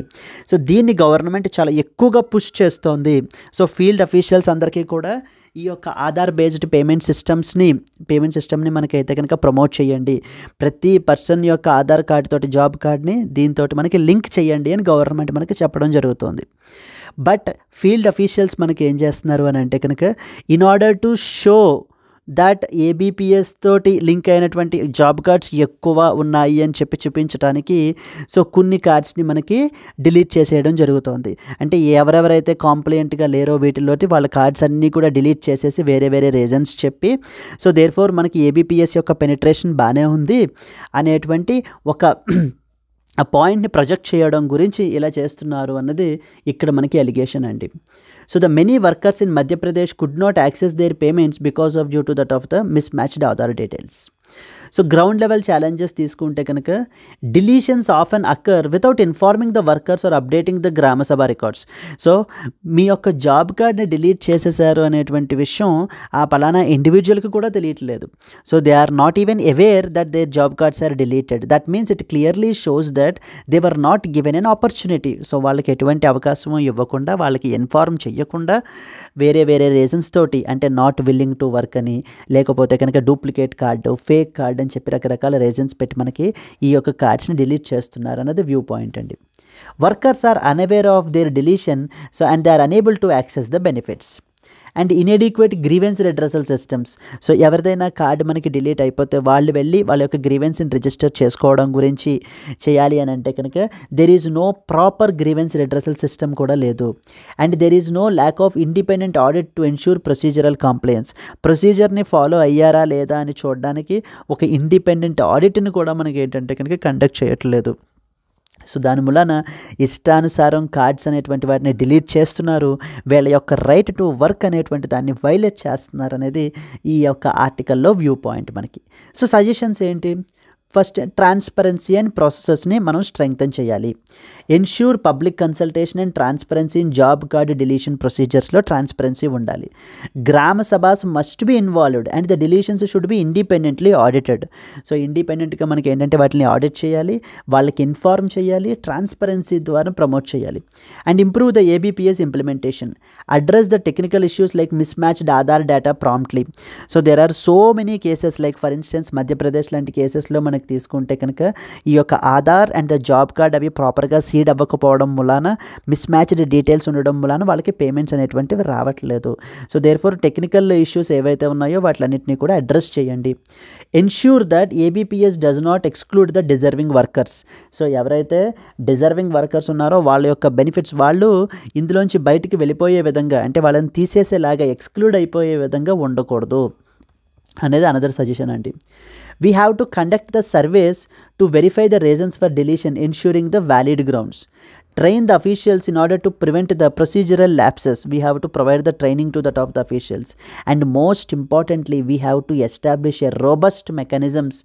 S1: So దీన్ని గవర్నమెంట్ చాలా ఎక్కువగా పుష్ చేస్తోంది. సో ఫీల్డ్ అఫీషియల్స్ అందరికీ కూడా ఈ యొక్క ఆధార్ బేస్డ్ పేమెంట్ సిస్టమ్ని మనకైతే కనుక ప్రమోట్ చేయండి, ప్రతి పర్సన్ యొక్క ఆధార్ కార్డు తోటి జాబ్ కార్డ్ని దీంతో మనకి లింక్ చేయండి అని గవర్నమెంట్ మనకి చెప్పడం జరుగుతుంది. బట్ ఫీల్డ్ అఫీషియల్స్ మనకి ఏం చేస్తున్నారు అని అంటే కనుక, in order to show that ABPS తోటి లింక్ అయినటువంటి జాబ్ కార్డ్స్ ఎక్కువ ఉన్నాయి అని చెప్పి చూపించడానికి సో కొన్ని కార్డ్స్ని మనకి డిలీట్ చేసేయడం జరుగుతుంది. అంటే ఎవరెవరైతే కాంప్లైంట్గా లేరో వీటిలోటి వాళ్ళ కార్డ్స్ అన్నీ కూడా డిలీట్ చేసేసి వేరే వేరే రీజన్స్ చెప్పి, సో దేర్ఫోర్ మనకి ఏబిపిఎస్ యొక్క పెనిట్రేషన్ బాగానే ఉంది అనేటువంటి ఒక ఆ పాయింట్ని ప్రొజెక్ట్ చేయడం గురించి ఇలా చేస్తున్నారు అన్నది ఇక్కడ మనకి అలిగేషన్ అండి. So the many workers in Madhya Pradesh could not access there payments because of due to that of the miss matched Aadhaar details. So ground level challenges తీసుకుంటే కనుక, deletions often అక్కర్ without informing the workers are updating the గ్రామ సభ records. So మీ యొక్క job కార్డ్ని delete చేసేసారు అనేటువంటి విషయం ఆ పలానా ఇండివిజువల్కి కూడా తెలియట్లేదు. So they are not even aware that their job cards are deleted. That means it clearly shows that they were not given an opportunity. So వాళ్ళకి ఎటువంటి అవకాశం ఇవ్వకుండా, వాళ్ళకి ఇన్ఫార్మ్ చేయకుండా వేరే వేరే రీజన్స్ తోటి, అంటే నాట్ విల్లింగ్ టు వర్క్ అని, లేకపోతే కనుక డూప్లికేట్ కార్డు, ఫేక్ కార్డ్ అని చెప్పి రకరకాల రీజన్స్ పెట్టి మనకి ఈ యొక్క కార్డ్స్ని డిలీట్ చేస్తున్నారు అన్నది వ్యూ పాయింట్ అండి. Workers are unaware of their deletion, so and they are unable to access the benefits. And inadequate grievance redressal systems. So ఎవరిదైనా కార్డు మనకి డిలీట్ అయిపోతే వాళ్ళు వెళ్ళి వాళ్ళ యొక్క గ్రీవెన్స్ని రిజిస్టర్ చేసుకోవడం గురించి చేయాలి అని అంటే కనుక there is no proper grievance redressal system కూడా లేదు. And there is no lack of independent audit to ensure procedural complaints. ప్రొసీజర్ని ఫాలో అయ్యారా లేదా అని చూడడానికి ఒక ఇండిపెండెంట్ ఆడిట్ని కూడా మనకి ఏంటంటే కనుక కండక్ట్ చేయట్లేదు. సో దాని మూలన ఇష్టానుసారం కార్డ్స్ అనేటువంటి వాటిని డిలీట్ చేస్తున్నారు, వీళ్ళ యొక్క రైట్ టు వర్క్ అనేటువంటి దాన్ని వైలేట్ చేస్తున్నారు అనేది ఈ యొక్క ఆర్టికల్లో వ్యూ పాయింట్ మనకి. సో సజెషన్స్ ఏంటి? ఫస్ట్, ట్రాన్స్పరెన్సీ అండ్ ప్రాసెసెస్ని మనం స్ట్రెంగ్తన్ చేయాలి. Ensure public consultation and transparency in job card deletion ప్రొసీజర్స్లో ట్రాన్స్పరెన్సీ ఉండాలి. Gram sabhas must be involved and the deletions should be independently audited. So ఇండిపెండెంట్గా మనకి ఏంటంటే వాటిని ఆడిట్ చేయాలి, వాళ్ళకి ఇన్ఫార్మ్ చేయాలి, ట్రాన్స్పరెన్సీ ద్వారా ప్రమోట్ చేయాలి. And improve the ABPS implementation, address the technical issues like mismatched Aadhaar data promptly. So there are so many cases, like for instance Madhya Pradesh లాంటి కేసెస్లో మనకి తీసుకుంటే కనుక ఈ యొక్క Aadhaar and the job card అవి ప్రాపర్గా సీడ్ అవ్వకపోవడం మూలాన, మిస్ మ్యాచ్డ్ డీటెయిల్స్ ఉండడం మూలాన వాళ్ళకి పేమెంట్స్ అనేటువంటివి రావట్లేదు. సో దేర్ఫోర్ టెక్నికల్ ఇష్యూస్ ఏవైతే ఉన్నాయో వాటిలన్నింటినీ కూడా అడ్రస్ చేయండి. Ensure that ABPS does not exclude the deserving workers. So ఎవరైతే డిజర్వింగ్ వర్కర్స్ ఉన్నారో వాళ్ళ యొక్క బెనిఫిట్స్ వాళ్ళు ఇందులోంచి బయటికి వెళ్ళిపోయే విధంగా, అంటే వాళ్ళని తీసేసేలాగా, ఎక్స్క్లూడ్ అయిపోయే విధంగా ఉండకూడదు అనేది అనదర్ సజెషన్ అండి. We have to conduct the surveys to verify the reasons for deletion, ensuring the valid grounds. train the officials in order to prevent the procedural lapses. We have to provide the training to that of the officials, and most importantly we have to establish a robust mechanisms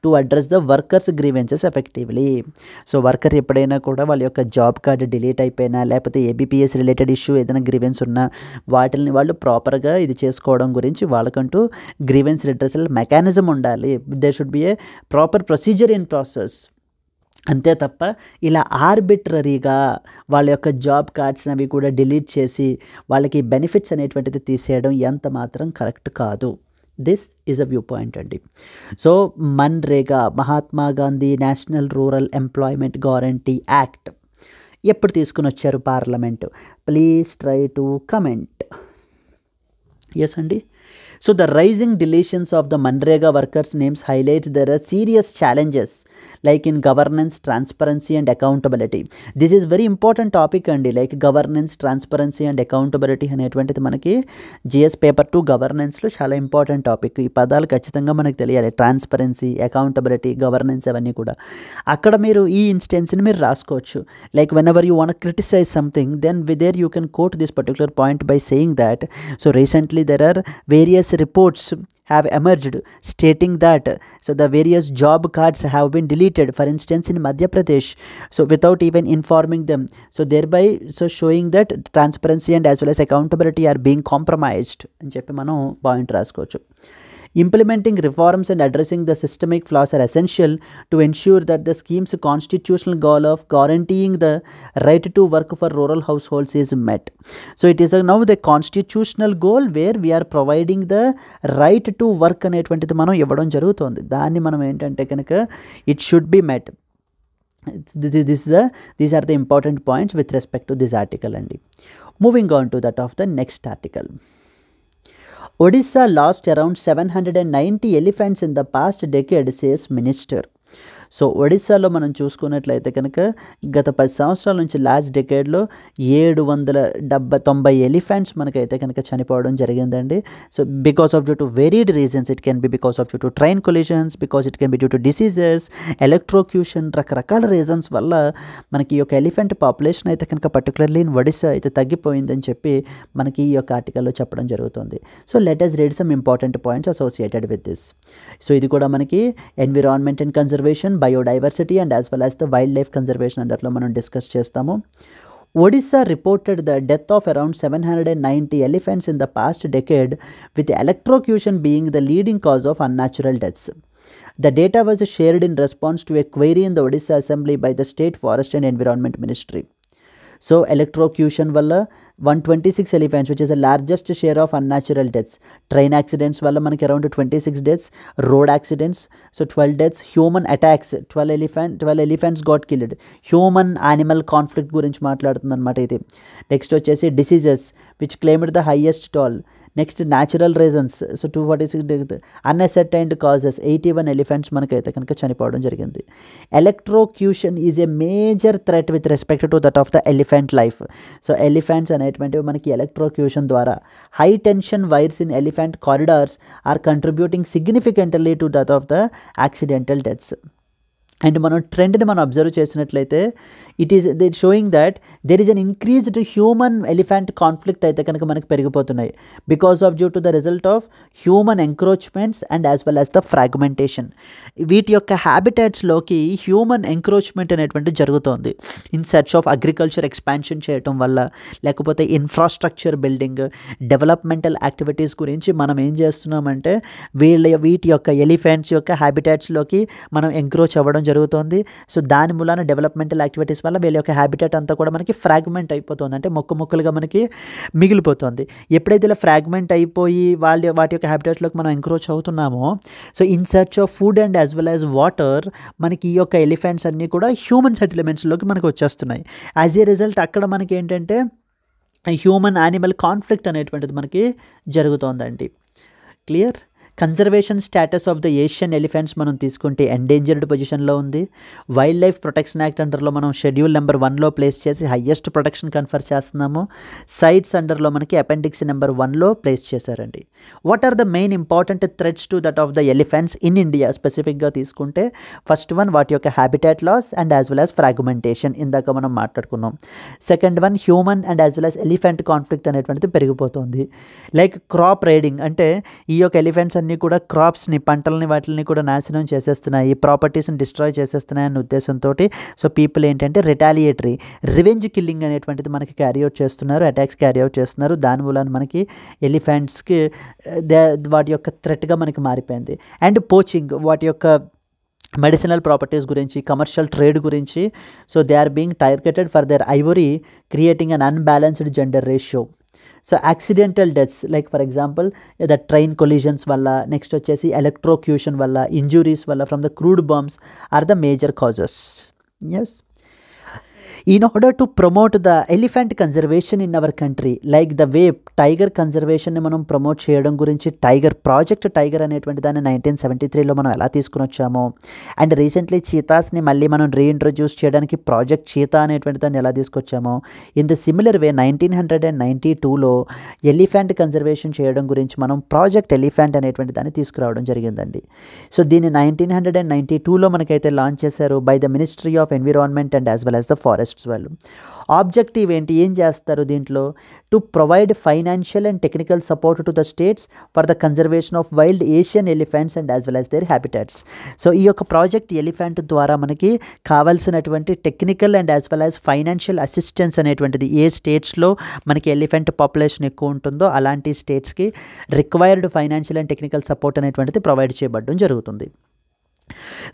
S1: to address the workers grievances effectively. So worker ఎప్పుడైనా కూడా వాళ్ళ యొక్క job card delete అయిపోయినా లేకపోతే ABPS related issue ఏదైనా grievance ఉన్నా వాటిని వాళ్ళు ప్రాపర్గా ఇది చేసుకోవడం గురించి వాళ్ళకంటూ గ్రీవెన్స్ రిడ్రెసల్ మెకానిజం ఉండాలి. There should be a proper procedure in process. అంతే తప్ప ఇలా ఆర్బిట్రరీగా వాళ్ళ యొక్క జాబ్ కార్డ్స్ అవి కూడా డిలీట్ చేసి వాళ్ళకి బెనిఫిట్స్ అనేటువంటిది తీసేయడం ఎంత మాత్రం కరెక్ట్ కాదు. This is a view point అండి. So MNREGA, Mahatma Gandhi National Rural Employment Guarantee Act ఎప్పుడు తీసుకుని వచ్చారు parliament? Please try to comment. Yes అండి. So the rising deletions of the Manrega workers' names highlights there are serious challenges like in governance, transparency and accountability. This is very important topic అండి. like governance, transparency and accountability అనేటువంటిది మనకి GS paper 2 గవర్నెన్స్లో చాలా important topic. ఈ పదాలు ఖచ్చితంగా మనకు తెలియాలి. Transparency, accountability, governance అవన్నీ కూడా అక్కడ మీరు ఈ ఇన్స్టెన్స్ని మీరు రాసుకోవచ్చు. Like whenever you want criticise something then there you can quote this particular point by saying that so recently there are various reports have emerged stating that so the various job cards have been deleted, for instance in Madhya Pradesh, so without even informing them, so thereby so showing that transparency and as well as accountability are being compromised అని చెప్పి మనం point రాసుకోవచ్చు. Implementing reforms and addressing the systemic flaws are essential to ensure that the scheme's constitutional goal of guaranteeing the right to work for rural households is met. So it is now the constitutional goal where we are providing the right to work అనేటువంటిది మనం ఇవ్వడం జరుగుతుంది. దాన్ని మనం ఏంటంటే కనుక it should be met. These are the important points with respect to this article అండి. Moving on to that of the next article. Odisha lost around 790 elephants in the past decade, says minister. సో ఒడిస్సాలో మనం చూసుకున్నట్లయితే కనుక గత 10 సంవత్సరాల నుంచి last డెకేడ్లో 790 elephants మనకైతే కనుక చనిపోవడం జరిగిందండి. So because of due to varied reasons, it can be because of due to train collisions, because it can be due to diseases, electrocution, రకరకాల రీజన్స్ వల్ల మనకి ఈ యొక్క ఎలిఫెంట్ పాపులేషన్ అయితే కనుక పర్టికులర్లీ ఇన్ ఒడిస్సా అయితే తగ్గిపోయిందని చెప్పి మనకి ఈ యొక్క ఆర్టికల్లో చెప్పడం జరుగుతుంది. So let us read some important points associated with this. So ఇది కూడా మనకి environment and conservation, biodiversity and as well as the wildlife conservation అండర్లో మనం డిస్కస్ చేస్తాము. Odisha reported the death of around 790 elephants in the past decade, with electrocution being the leading cause of unnatural deaths. The data was shared in response to a query in the Odisha Assembly by the State Forest and Environment Ministry. So electrocution వల్ల 126 elephants, which is the largest share of unnatural deaths. Train accidents వల్ల మనకి around 26 deaths, road accidents, so 12 deaths, human attacks, 12 elephants got killed. Human animal conflict గురించి మాట్లాడుతుంది అనమాట ఇది. Next వచ్చేసి diseases which claimed the highest toll. Next natural reasons, so 246 unascertained causes, 81 elephants మనకైతే కనుక చనిపోవడం జరిగింది. Electrocution is a major threat with respect to that of the elephant life. So elephants అనేటువంటివి మనకి ఎలక్ట్రోక్యూషన్ ద్వారా high tension wires in elephant corridors are contributing significantly to that of the accidental deaths. And మనం ట్రెండ్ని మనం observe చేసినట్లయితే it showing that there is an increased human elephant conflict అయితే కనుక మనకి పెరిగిపోతున్నాయి because of due to the result of human encroachments and as well as the fragmentation. వీటి యొక్క హ్యాబిటాట్స్లోకి హ్యూమన్ ఎంక్రోచ్మెంట్ అనేటువంటి జరుగుతోంది in search of agriculture expansion చేయటం వల్ల, లేకపోతే ఇన్ఫ్రాస్ట్రక్చర్ బిల్డింగ్, డెవలప్మెంటల్ యాక్టివిటీస్ గురించి మనం ఏం చేస్తున్నామంటే వీటి యొక్క ఎలిఫెంట్స్ యొక్క హ్యాబిటాట్స్లోకి మనం ఎంక్రోచ్ అవ్వడం జరుగుతుంది. సో దాని మూలాన డెవలప్మెంటల్ యాక్టివిటీస్ వల్ల వీళ్ళ యొక్క హ్యాబిటాట్ అంతా కూడా మనకి ఫ్రాగ్మెంట్ అయిపోతుంది, అంటే మొక్కలుగా మనకి మిగిలిపోతుంది. ఎప్పుడైతే ఇలా ఫ్రాగ్మెంట్ అయిపోయి వాటి యొక్క హ్యాబిటాట్లోకి మనం ఎంక్రోచ్ అవుతున్నామో, so in search of food and as well as water మనకి ఈ యొక్క ఎలిఫెంట్స్ అన్నీ కూడా హ్యూమన్ సెటిల్మెంట్స్లోకి మనకు వచ్చేస్తున్నాయి. యాజ్ ఏ రిజల్ట్ అక్కడ మనకి ఏంటంటే హ్యూమన్ యానిమల్ కాన్ఫ్లిక్ట్ అనేటువంటిది మనకి జరుగుతోందండి. Clear. Conservation status of the Asian elephants మనం తీసుకుంటే ఎండేంజర్డ్ పొజిషన్లో ఉంది. వైల్డ్ లైఫ్ ప్రొటెక్షన్ యాక్ట్ అండర్లో మనం షెడ్యూల్ నెంబర్ 1లో ప్లేస్ చేసి హయ్యెస్ట్ ప్రొటెక్షన్ కన్ఫర్ చేస్తున్నాము. సైట్స్ అండర్లో మనకి అపెండిక్స్ నెంబర్ 1లో ప్లేస్ చేశారండి. What are the main important threats to that of the elephants in India స్పెసిఫిక్గా తీసుకుంటే ఫస్ట్ వన్ వాటి యొక్క habitat loss and as well as fragmentation, ఇందాక మనం మాట్లాడుకున్నాం. Second one human and as well as elephant conflict అనేటువంటిది పెరిగిపోతుంది. Like crop riding, అంటే ఈ యొక్క ఎలిఫెంట్స్ అన్నీ కూడా క్రాప్స్ని, పంటలని, వాటిని కూడా నాశనం చేసేస్తున్నాయి, ప్రాపర్టీస్ని డిస్ట్రాయ్ చేసేస్తున్నాయి అనే ఉద్దేశంతో సో పీపుల్ ఏంటంటే రిటాలియేటరీ రివెంజ్ కిల్లింగ్ అనేటువంటిది మనకి క్యారీ అవుట్ చేస్తున్నారు, అటాక్స్ క్యారీ అవుట్ చేస్తున్నారు. దాని వలన మనకి ఎలిఫెంట్స్కి వాటి యొక్క థ్రెట్గా మనకి మారిపోయింది. అండ్ పోచింగ్, వాటి యొక్క మెడిసినల్ ప్రాపర్టీస్ గురించి, కమర్షియల్ ట్రేడ్ గురించి. So they are being targeted for their ivory, creating an unbalanced gender ratio. So accidental deaths like for example the train collisions వల్ల, నెక్స్ట్ వచ్చేసి ఎలక్ట్రోక్యూషన్ వల్ల, ఇంజురీస్ వల్ల from the crude bombs are the major causes. Yes, in order to promote the elephant conservation in our country, like the way tiger కన్జర్వేషన్ని మనం promote చేయడం గురించి project tiger అనేటువంటి దాన్ని 1973లో మనం ఎలా తీసుకుని వచ్చామో, అండ్ రీసెంట్లీ చీతాస్ని మళ్ళీ మనం రీఇంట్రొడ్యూస్ చేయడానికి ప్రాజెక్ట్ చీతా అనేటువంటి దాన్ని ఎలా తీసుకొచ్చామో, ఇన్ ద సిమిలర్ వే 1992లో ఎలిఫెంట్ కన్జర్వేషన్ చేయడం గురించి మనం ప్రాజెక్ట్ ఎలిఫెంట్ అనేటువంటి దాన్ని తీసుకురావడం జరిగిందండి. సో దీన్ని 1992లో మనకైతే లాంచ్ చేశారు by the ministry of environment and as well as the forests వాళ్ళు. ఆబ్జెక్టివ్ ఏంటి, ఏం చేస్తారు దీంట్లో, to provide financial and technical support to the states for the conservation of wild Asian elephants and as well as their habitats. So ఈ యొక్క project elephant ద్వారా మనకి కావాల్సినటువంటి technical and as well as financial assistance అనేటువంటిది ఏ స్టేట్స్లో మనకి elephant population ఎక్కువ ఉంటుందో అలాంటి స్టేట్స్కి required financial and technical support అనేటువంటిది ప్రొవైడ్ చేయబడడం జరుగుతుంది.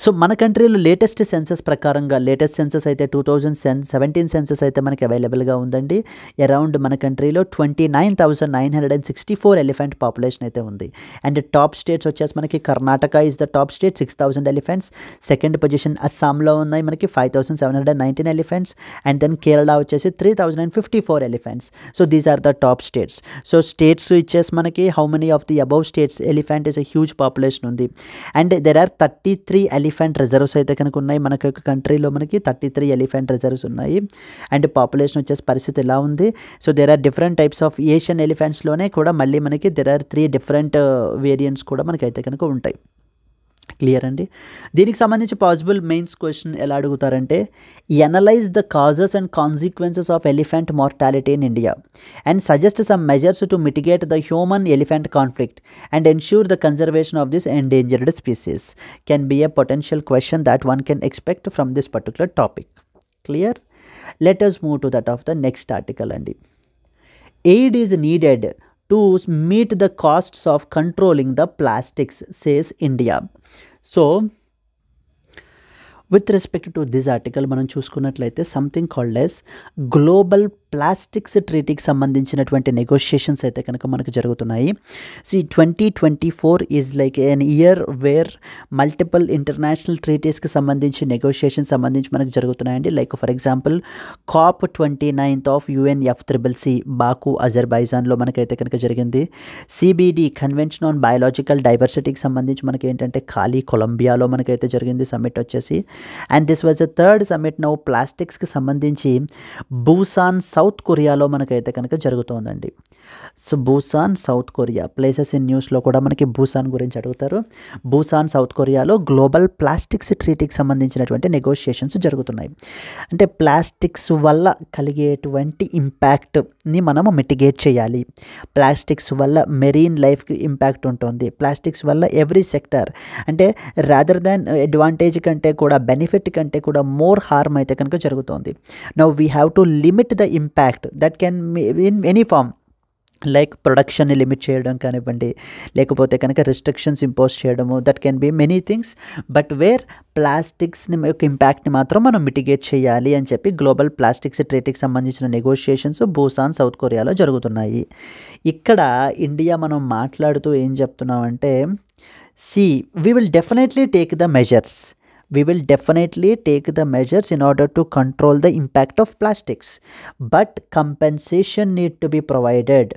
S1: సో మన కంట్రీలో లేటెస్ట్ సెన్సస్ ప్రకారంగా, లేటెస్ట్ సెన్సస్ అయితే 2017 సెన్సస్ అయితే మనకి అవైలబుల్గా ఉందండి. అరౌండ్ మన కంట్రీలో 29,964 ఎలిఫెంట్ పాపులేషన్ అయితే ఉంది. అండ్ టాప్ స్టేట్స్ వచ్చేసి మనకి Karnataka is the top state, 6,000 elephants. Second position అస్సాంలో ఉన్నాయి మనకి 5,719 ఎలిఫెంట్స్. అండ్ దెన్ కేరళ వచ్చేసి 3,054 elephants. So these are the top states. So states ఇచ్చేసి మనకి how many of the above states elephant is a huge population ఉంది. And there are 33 elephant reserves అయితే కనుక ఉన్నాయి మనకి కంట్రీలో, మనకి 33 ఎలిఫెంట్ రిజర్వ్స్ ఉన్నాయి. అండ్ పాపులేషన్ వచ్చేసి పరిస్థితి ఎలా ఉంది, so there are different types of Asian ఎలిఫెంట్స్లోనే కూడా మళ్ళీ మనకి దెర్ ఆర్ 3 డిఫరెంట్ వేరియంట్స్ కూడా మనకైతే కనుక ఉంటాయి. క్లియర్ అండి. దీనికి సంబంధించి పాసిబుల్ మెయిన్స్ క్వశ్చన్ ఎలా అడుగుతారంటే, analyse the causes and consequences of elephant mortality in India and suggest some measures to mitigate the human elephant conflict and ensure the conservation of this endangered species can be a potential question that one can expect from this particular topic. Clear. Let us move to that of the next article అండి. Aid is needed to meet the costs of controlling the plastics, says India. So with respect to this article మనం చూసుకున్నట్లయితే something called as global plastics ట్రీటీకి సంబంధించినటువంటి negotiations అయితే కనుక మనకు జరుగుతున్నాయి. 2024 is like an year where multiple international ట్రీటీస్కి సంబంధించి నెగోషియేషన్ సంబంధించి మనకు జరుగుతున్నాయండి. Like for example COP29 of UNFCCC Baku అజర్బైజాన్లో మనకైతే కనుక జరిగింది. CBD కన్వెన్షన్ ఆన్ బయాలజికల్ డైవర్సిటీకి సంబంధించి మనకి ఏంటంటే కాలి కొలంబియాలో మనకైతే జరిగింది సమ్మిట్ వచ్చేసి. And this was a third summit now ప్లాస్టిక్స్కి సంబంధించి బూసాన్ సౌత్ కొరియాలో మనకైతే కనుక జరుగుతుందండి. So Busan south Korea, places in న్యూస్లో కూడా మనకి బూసాన్ గురించి అడుగుతారు. బూసాన్ సౌత్ కొరియాలో గ్లోబల్ ప్లాస్టిక్స్ ట్రీటీకి సంబంధించినటువంటి నెగోషియేషన్స్ జరుగుతున్నాయి. అంటే ప్లాస్టిక్స్ వల్ల కలిగేటువంటి ఇంపాక్ట్ని మనము మిటిగేట్ చేయాలి. ప్లాస్టిక్స్ వల్ల మెరీన్ లైఫ్కి ఇంపాక్ట్ ఉంటుంది. ప్లాస్టిక్స్ వల్ల ఎవ్రీ సెక్టర్, అంటే రాదర్ దాన్ అడ్వాంటేజ్ కంటే కూడా, బెనిఫిట్ కంటే కూడా మోర్ హార్మ్ అయితే కనుక జరుగుతుంది. Now we have to limit the impact that can in any form, like ప్రొడక్షన్ని లిమిట్ చేయడం కానివ్వండి, లేకపోతే కనుక రిస్ట్రిక్షన్స్ ఇంపోజ్ చేయడము, that can be many things. But where ప్లాస్టిక్స్ని యొక్క ఇంపాక్ట్ని మాత్రం మనం మిటిగేట్ చేయాలి అని చెప్పి గ్లోబల్ ప్లాస్టిక్స్ ట్రీటీకి సంబంధించిన నెగోషియేషన్స్ బూసాన్ సౌత్ కొరియాలో జరుగుతున్నాయి. ఇక్కడ ఇండియా మనం మాట్లాడుతూ ఏం చెప్తున్నామంటే, we will definitely take the measures. We will definitely take the measures in order to control the impact of plastics. But compensation need to be provided.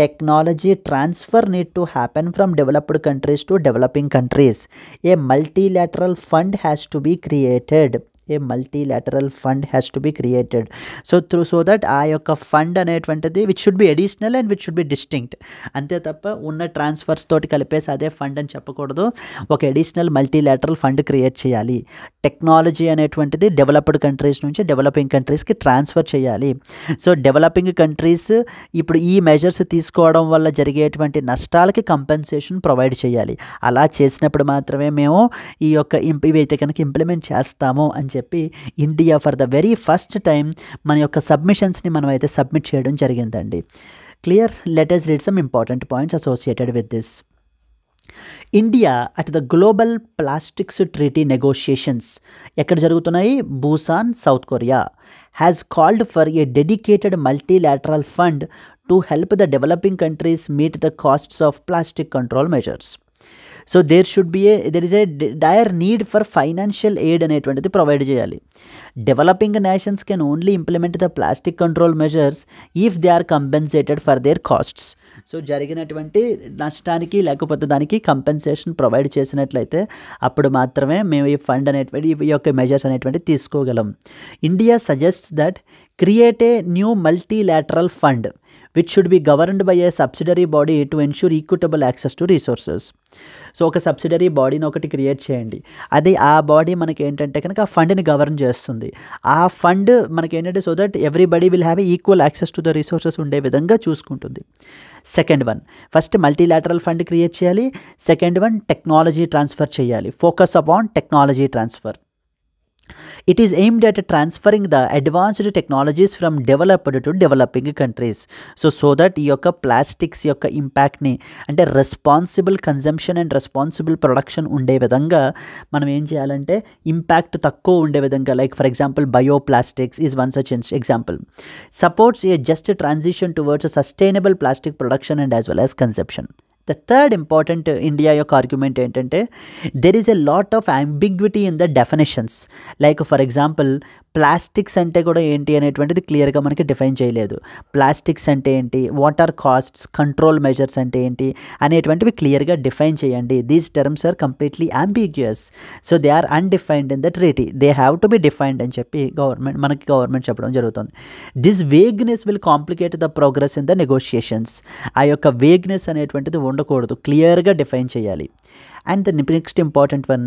S1: technology transfer need to happen from developed countries to developing countries. A multilateral fund has to be created. A multilateral fund has to be created. So that ఆ యొక్క fund అనేటువంటిది which should be additional and which should be distinct. అంతే తప్ప ఉన్న transfers తోటి కలిపేసి అదే fund అని చెప్పకూడదు. ఒక అడిషనల్ మల్టీలాటరల్ ఫండ్ క్రియేట్ చేయాలి. టెక్నాలజీ అనేటువంటిది డెవలప్డ్ కంట్రీస్ నుంచి డెవలపింగ్ కంట్రీస్కి ట్రాన్స్ఫర్ చేయాలి. సో డెవలపింగ్ కంట్రీస్ ఇప్పుడు ఈ మెజర్స్ తీసుకోవడం వల్ల జరిగేటువంటి నష్టాలకి కంపెన్సేషన్ ప్రొవైడ్ చేయాలి. అలా చేసినప్పుడు మాత్రమే మేము ఈ యొక్క ఇవైతే కనుక ఇంప్లిమెంట్ చేస్తాము అని చెప్పి India for the very first time మన యొక్క సబ్మిషన్స్ని మనం అయితే సబ్మిట్ చేయడం జరిగిందండి. Clear? Let us read some important points associated with this. India at the global plastics treaty negotiations ఎక్కడ జరుగుతున్నాయి? Busan, south Korea. Has called for a dedicated multilateral fund to help the developing countries meet the costs of plastic control measures. So there is a dire need for financial aid అనేటువంటిది provide చేయాలి. Developing nations can only implement the plastic control measures if they are compensated for their costs. So జరిగినటువంటి నష్టానికి లేకపోతే దానికి compensation provide చేసినట్లయితే అప్పుడు మాత్రమే మేము ఈ ఫండ్ అనేటువంటి ఈ యొక్క మెజర్స్ అనేటువంటి తీసుకోగలం. India suggests that create a new multilateral fund which should be governed by a subsidiary body to ensure equitable access to resources. So ఒక సబ్సిడరీ బాడీని ఒకటి క్రియేట్ చేయండి. అది ఆ బాడీ మనకి ఏంటంటే కనుక ఆ ఫండ్ని గవర్న్ చేస్తుంది. ఆ ఫండ్ మనకి ఏంటంటే so that everybody will have equal access to the resources ఉండే విధంగా చూసుకుంటుంది. Second one, first multilateral fund create చేయాలి. సెకండ్ వన్, టెక్నాలజీ ట్రాన్స్ఫర్ చేయాలి. Focus upon technology transfer. It is aimed at transferring the advanced technologies from developed to developing countries. So that ఈ యొక్క plastics యొక్క ఇంపాక్ట్ని అంటే responsible consumption and responsible production ఉండే విధంగా మనం ఏం చేయాలంటే ఇంపాక్ట్ తక్కువ ఉండే విధంగా, like for example bioplastics is one such example. Supports a just transition towards sustainable plastic production and as well as consumption. The third important India యొక్క argument ఏంటంటే there is a lot of ambiguity in the definitions. Like for example plastics అంటే కూడా ఏంటి అనేటువంటిది క్లియర్గా మనకి define చేయలేదు. Plastics అంటే ఏంటి, what are costs, control measures అంటే ఏంటి అనేటువంటివి క్లియర్గా డిఫైన్ చేయండి. These terms are completely ambiguous. So they are undefined in the treaty. They have to be defined అని చెప్పి గవర్నమెంట్ చెప్పడం జరుగుతుంది. This vagueness will complicate the progress in the negotiations. ఆ యొక్క వేగ్నెస్ అనేటువంటిది ఉండకూడదు, క్లియర్గా డిఫైన్ చేయాలి. And the next important one,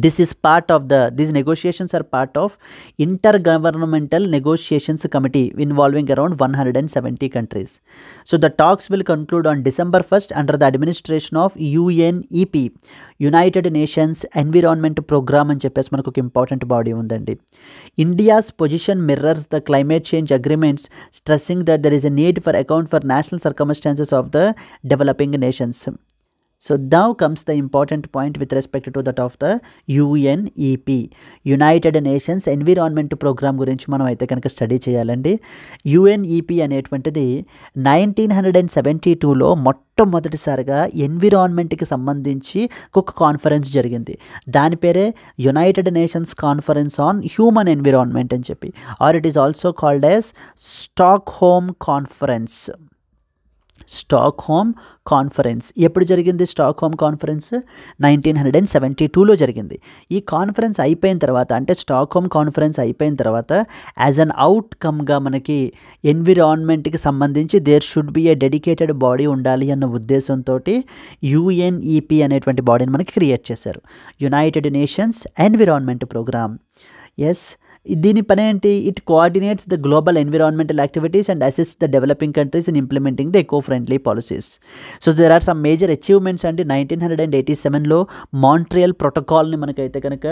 S1: these negotiations are part of intergovernmental negotiations committee involving around 170 countries. So the talks will conclude on December 1st under the administration of UNEP, United Nations Environment Program అని చెప్పేసి మనకు ఒక important body ఉందండి. India's position mirrors the climate change agreements, stressing that there is a need for account for national circumstances of the developing nations. So now comes the important point with respect to that of the UNEP, United Nations Environment Program గురించి మనం అయితే కనుక study చేయాలండి. UNEP అనేటువంటిది 1972లో మొట్టమొదటిసారిగా ఎన్విరాన్మెంట్కి సంబంధించి ఒక conference జరిగింది. దాని పేరే United Nations conference on human environment అని చెప్పి, or it is also called as Stockholm conference. Stockholm conference ఎప్పుడు జరిగింది? స్టాక్హోమ్ కాన్ఫరెన్స్ 1972లో జరిగింది. ఈ కాన్ఫరెన్స్ అయిపోయిన తర్వాత, అంటే స్టాక్హోమ్ కాన్ఫరెన్స్ అయిపోయిన తర్వాత యాజ్ అన్ అవుట్కమ్గా మనకి ఎన్విరాన్మెంట్కి సంబంధించి there should be a dedicated body ఉండాలి అన్న ఉద్దేశంతో యుఎన్ఈపీ అనేటువంటి బాడీని మనకి క్రియేట్ చేశారు, United Nations Environment Programme. Yes, దీని పని ఏంటి? It coordinates the global environmental activities and assist the developing countries in implementing the eco friendly policies. So there are some major achievements అండి. 1987లో మాంట్రియల్ ప్రోటోకాల్ని మనకైతే కనుక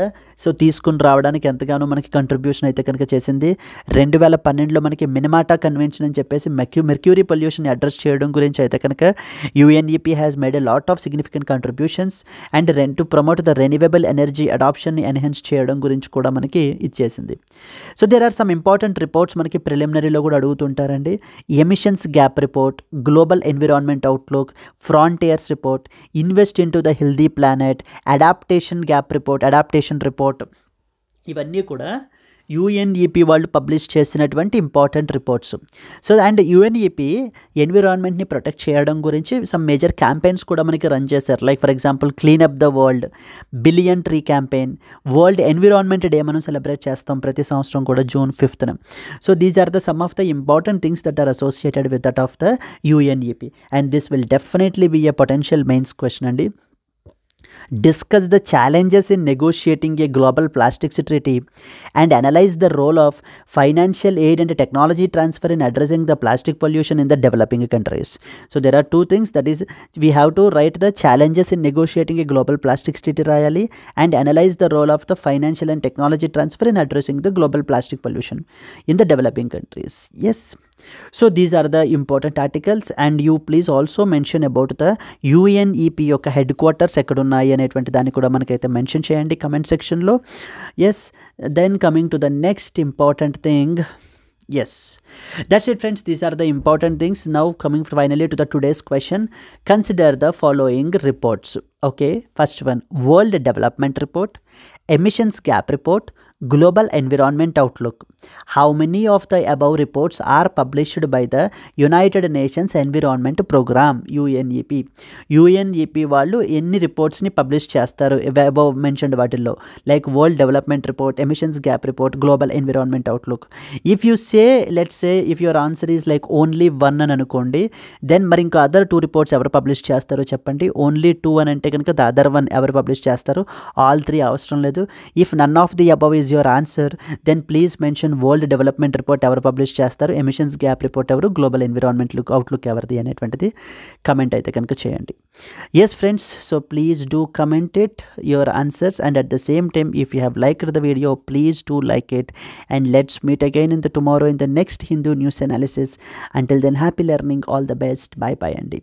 S1: తీసుకుని రావడానికి ఎంతగానో మనకి కంట్రిబ్యూషన్ అయితే కనుక చేసింది. 2012లో మనకి మినిమాటా కన్వెన్షన్ అని చెప్పేసి మెర్క్యూరీ పొల్యూషన్ అడ్రస్ చేయడం గురించి అయితే కనుక UNEP has made a lot of significant contributions and to promote the renewable energy అడాప్షన్ని ఎన్హాన్స్ చేయడం గురించి కూడా మనకి ఇచ్చేసింది. So there are some important reports మనకి ప్రిలిమినరీలో కూడా అడుగుతుంటారండి. Emissions gap report, global environment outlook, frontiers report, invest into the healthy planet, adaptation gap report, adaptation report, ఇవన్నీ కూడా యుఎన్ఈపి వాళ్ళు పబ్లిష్ చేసినటువంటి important reports. So and UNEP ఎన్విరాన్మెంట్ని protect చేయడం గురించి సమ్ మేజర్ క్యాంపెయిన్స్ కూడా మనకి రన్ చేశారు. Like for example clean up the world, billion tree campaign, world environment day మనం సెలబ్రేట్ చేస్తాం ప్రతి సంవత్సరం కూడా June 5th. So these are the some of the important things that are associated with that of the UNEP and this will definitely be a potential mains question అండి. Discuss the challenges in negotiating a global plastics treaty and analyze the role of financial aid and technology transfer in addressing the plastic pollution in the developing countries. So there are two things, that is we have to write the challenges in negotiating a global plastics treaty rayali and analyze the role of the financial and technology transfer in addressing the global plastic pollution in the developing countries. Yes. So these are the important articles and you please also mention about the UNEP యొక్క head quarters ఎక్కడ ఉన్నాయి అనేటువంటి దాన్ని కూడా మనకైతే mention చేయండి comment సెక్షన్లో. Yes, then coming to the next important thing. Yes, that's it friends, these are the important things. Now coming finally to the today's question, consider the following reports. Okay, first one, World Development Report, Emissions Gap Report, Global Environment Outlook. How many of the above reports are published by the United Nations Environment Program, UNEP? UNEP వాళ్ళు ఎన్ని రిపోర్ట్స్ని publish చేస్తారు above mentioned వాటిల్లో? Like world development report, emissions gap report, global environment outlook. If you say, let's say if your answer is like only 1 అని అనుకోండి, then మరి ఇంకా other 2 reports ఎవరు publish చేస్తారో చెప్పండి. ఓన్లీ 2 అని అంటే కనుక ద అదర్ 1 ఎవరు పబ్లిష్ చేస్తారు? ఆల్ 3 అవసరం లేదు. If none of the above is your answer, then please mention world development report ఎవరు పబ్లిష్ చేస్తారు, ఎమిషన్స్ గ్యాప్ రిపోర్ట్ ఎవరు, గ్లోబల్ ఎన్విరాన్మెంట్ అవుట్లుక్ ఎవరిది అనేటువంటిది కమెంట్ అయితే కనుక చేయండి. Yes friends, so please do comment it your answers and at the same time if you have liked the video please do like it and let's meet again in the tomorrow in the next Hindu news analysis. Until then, happy learning, all the best, bye bye అండి.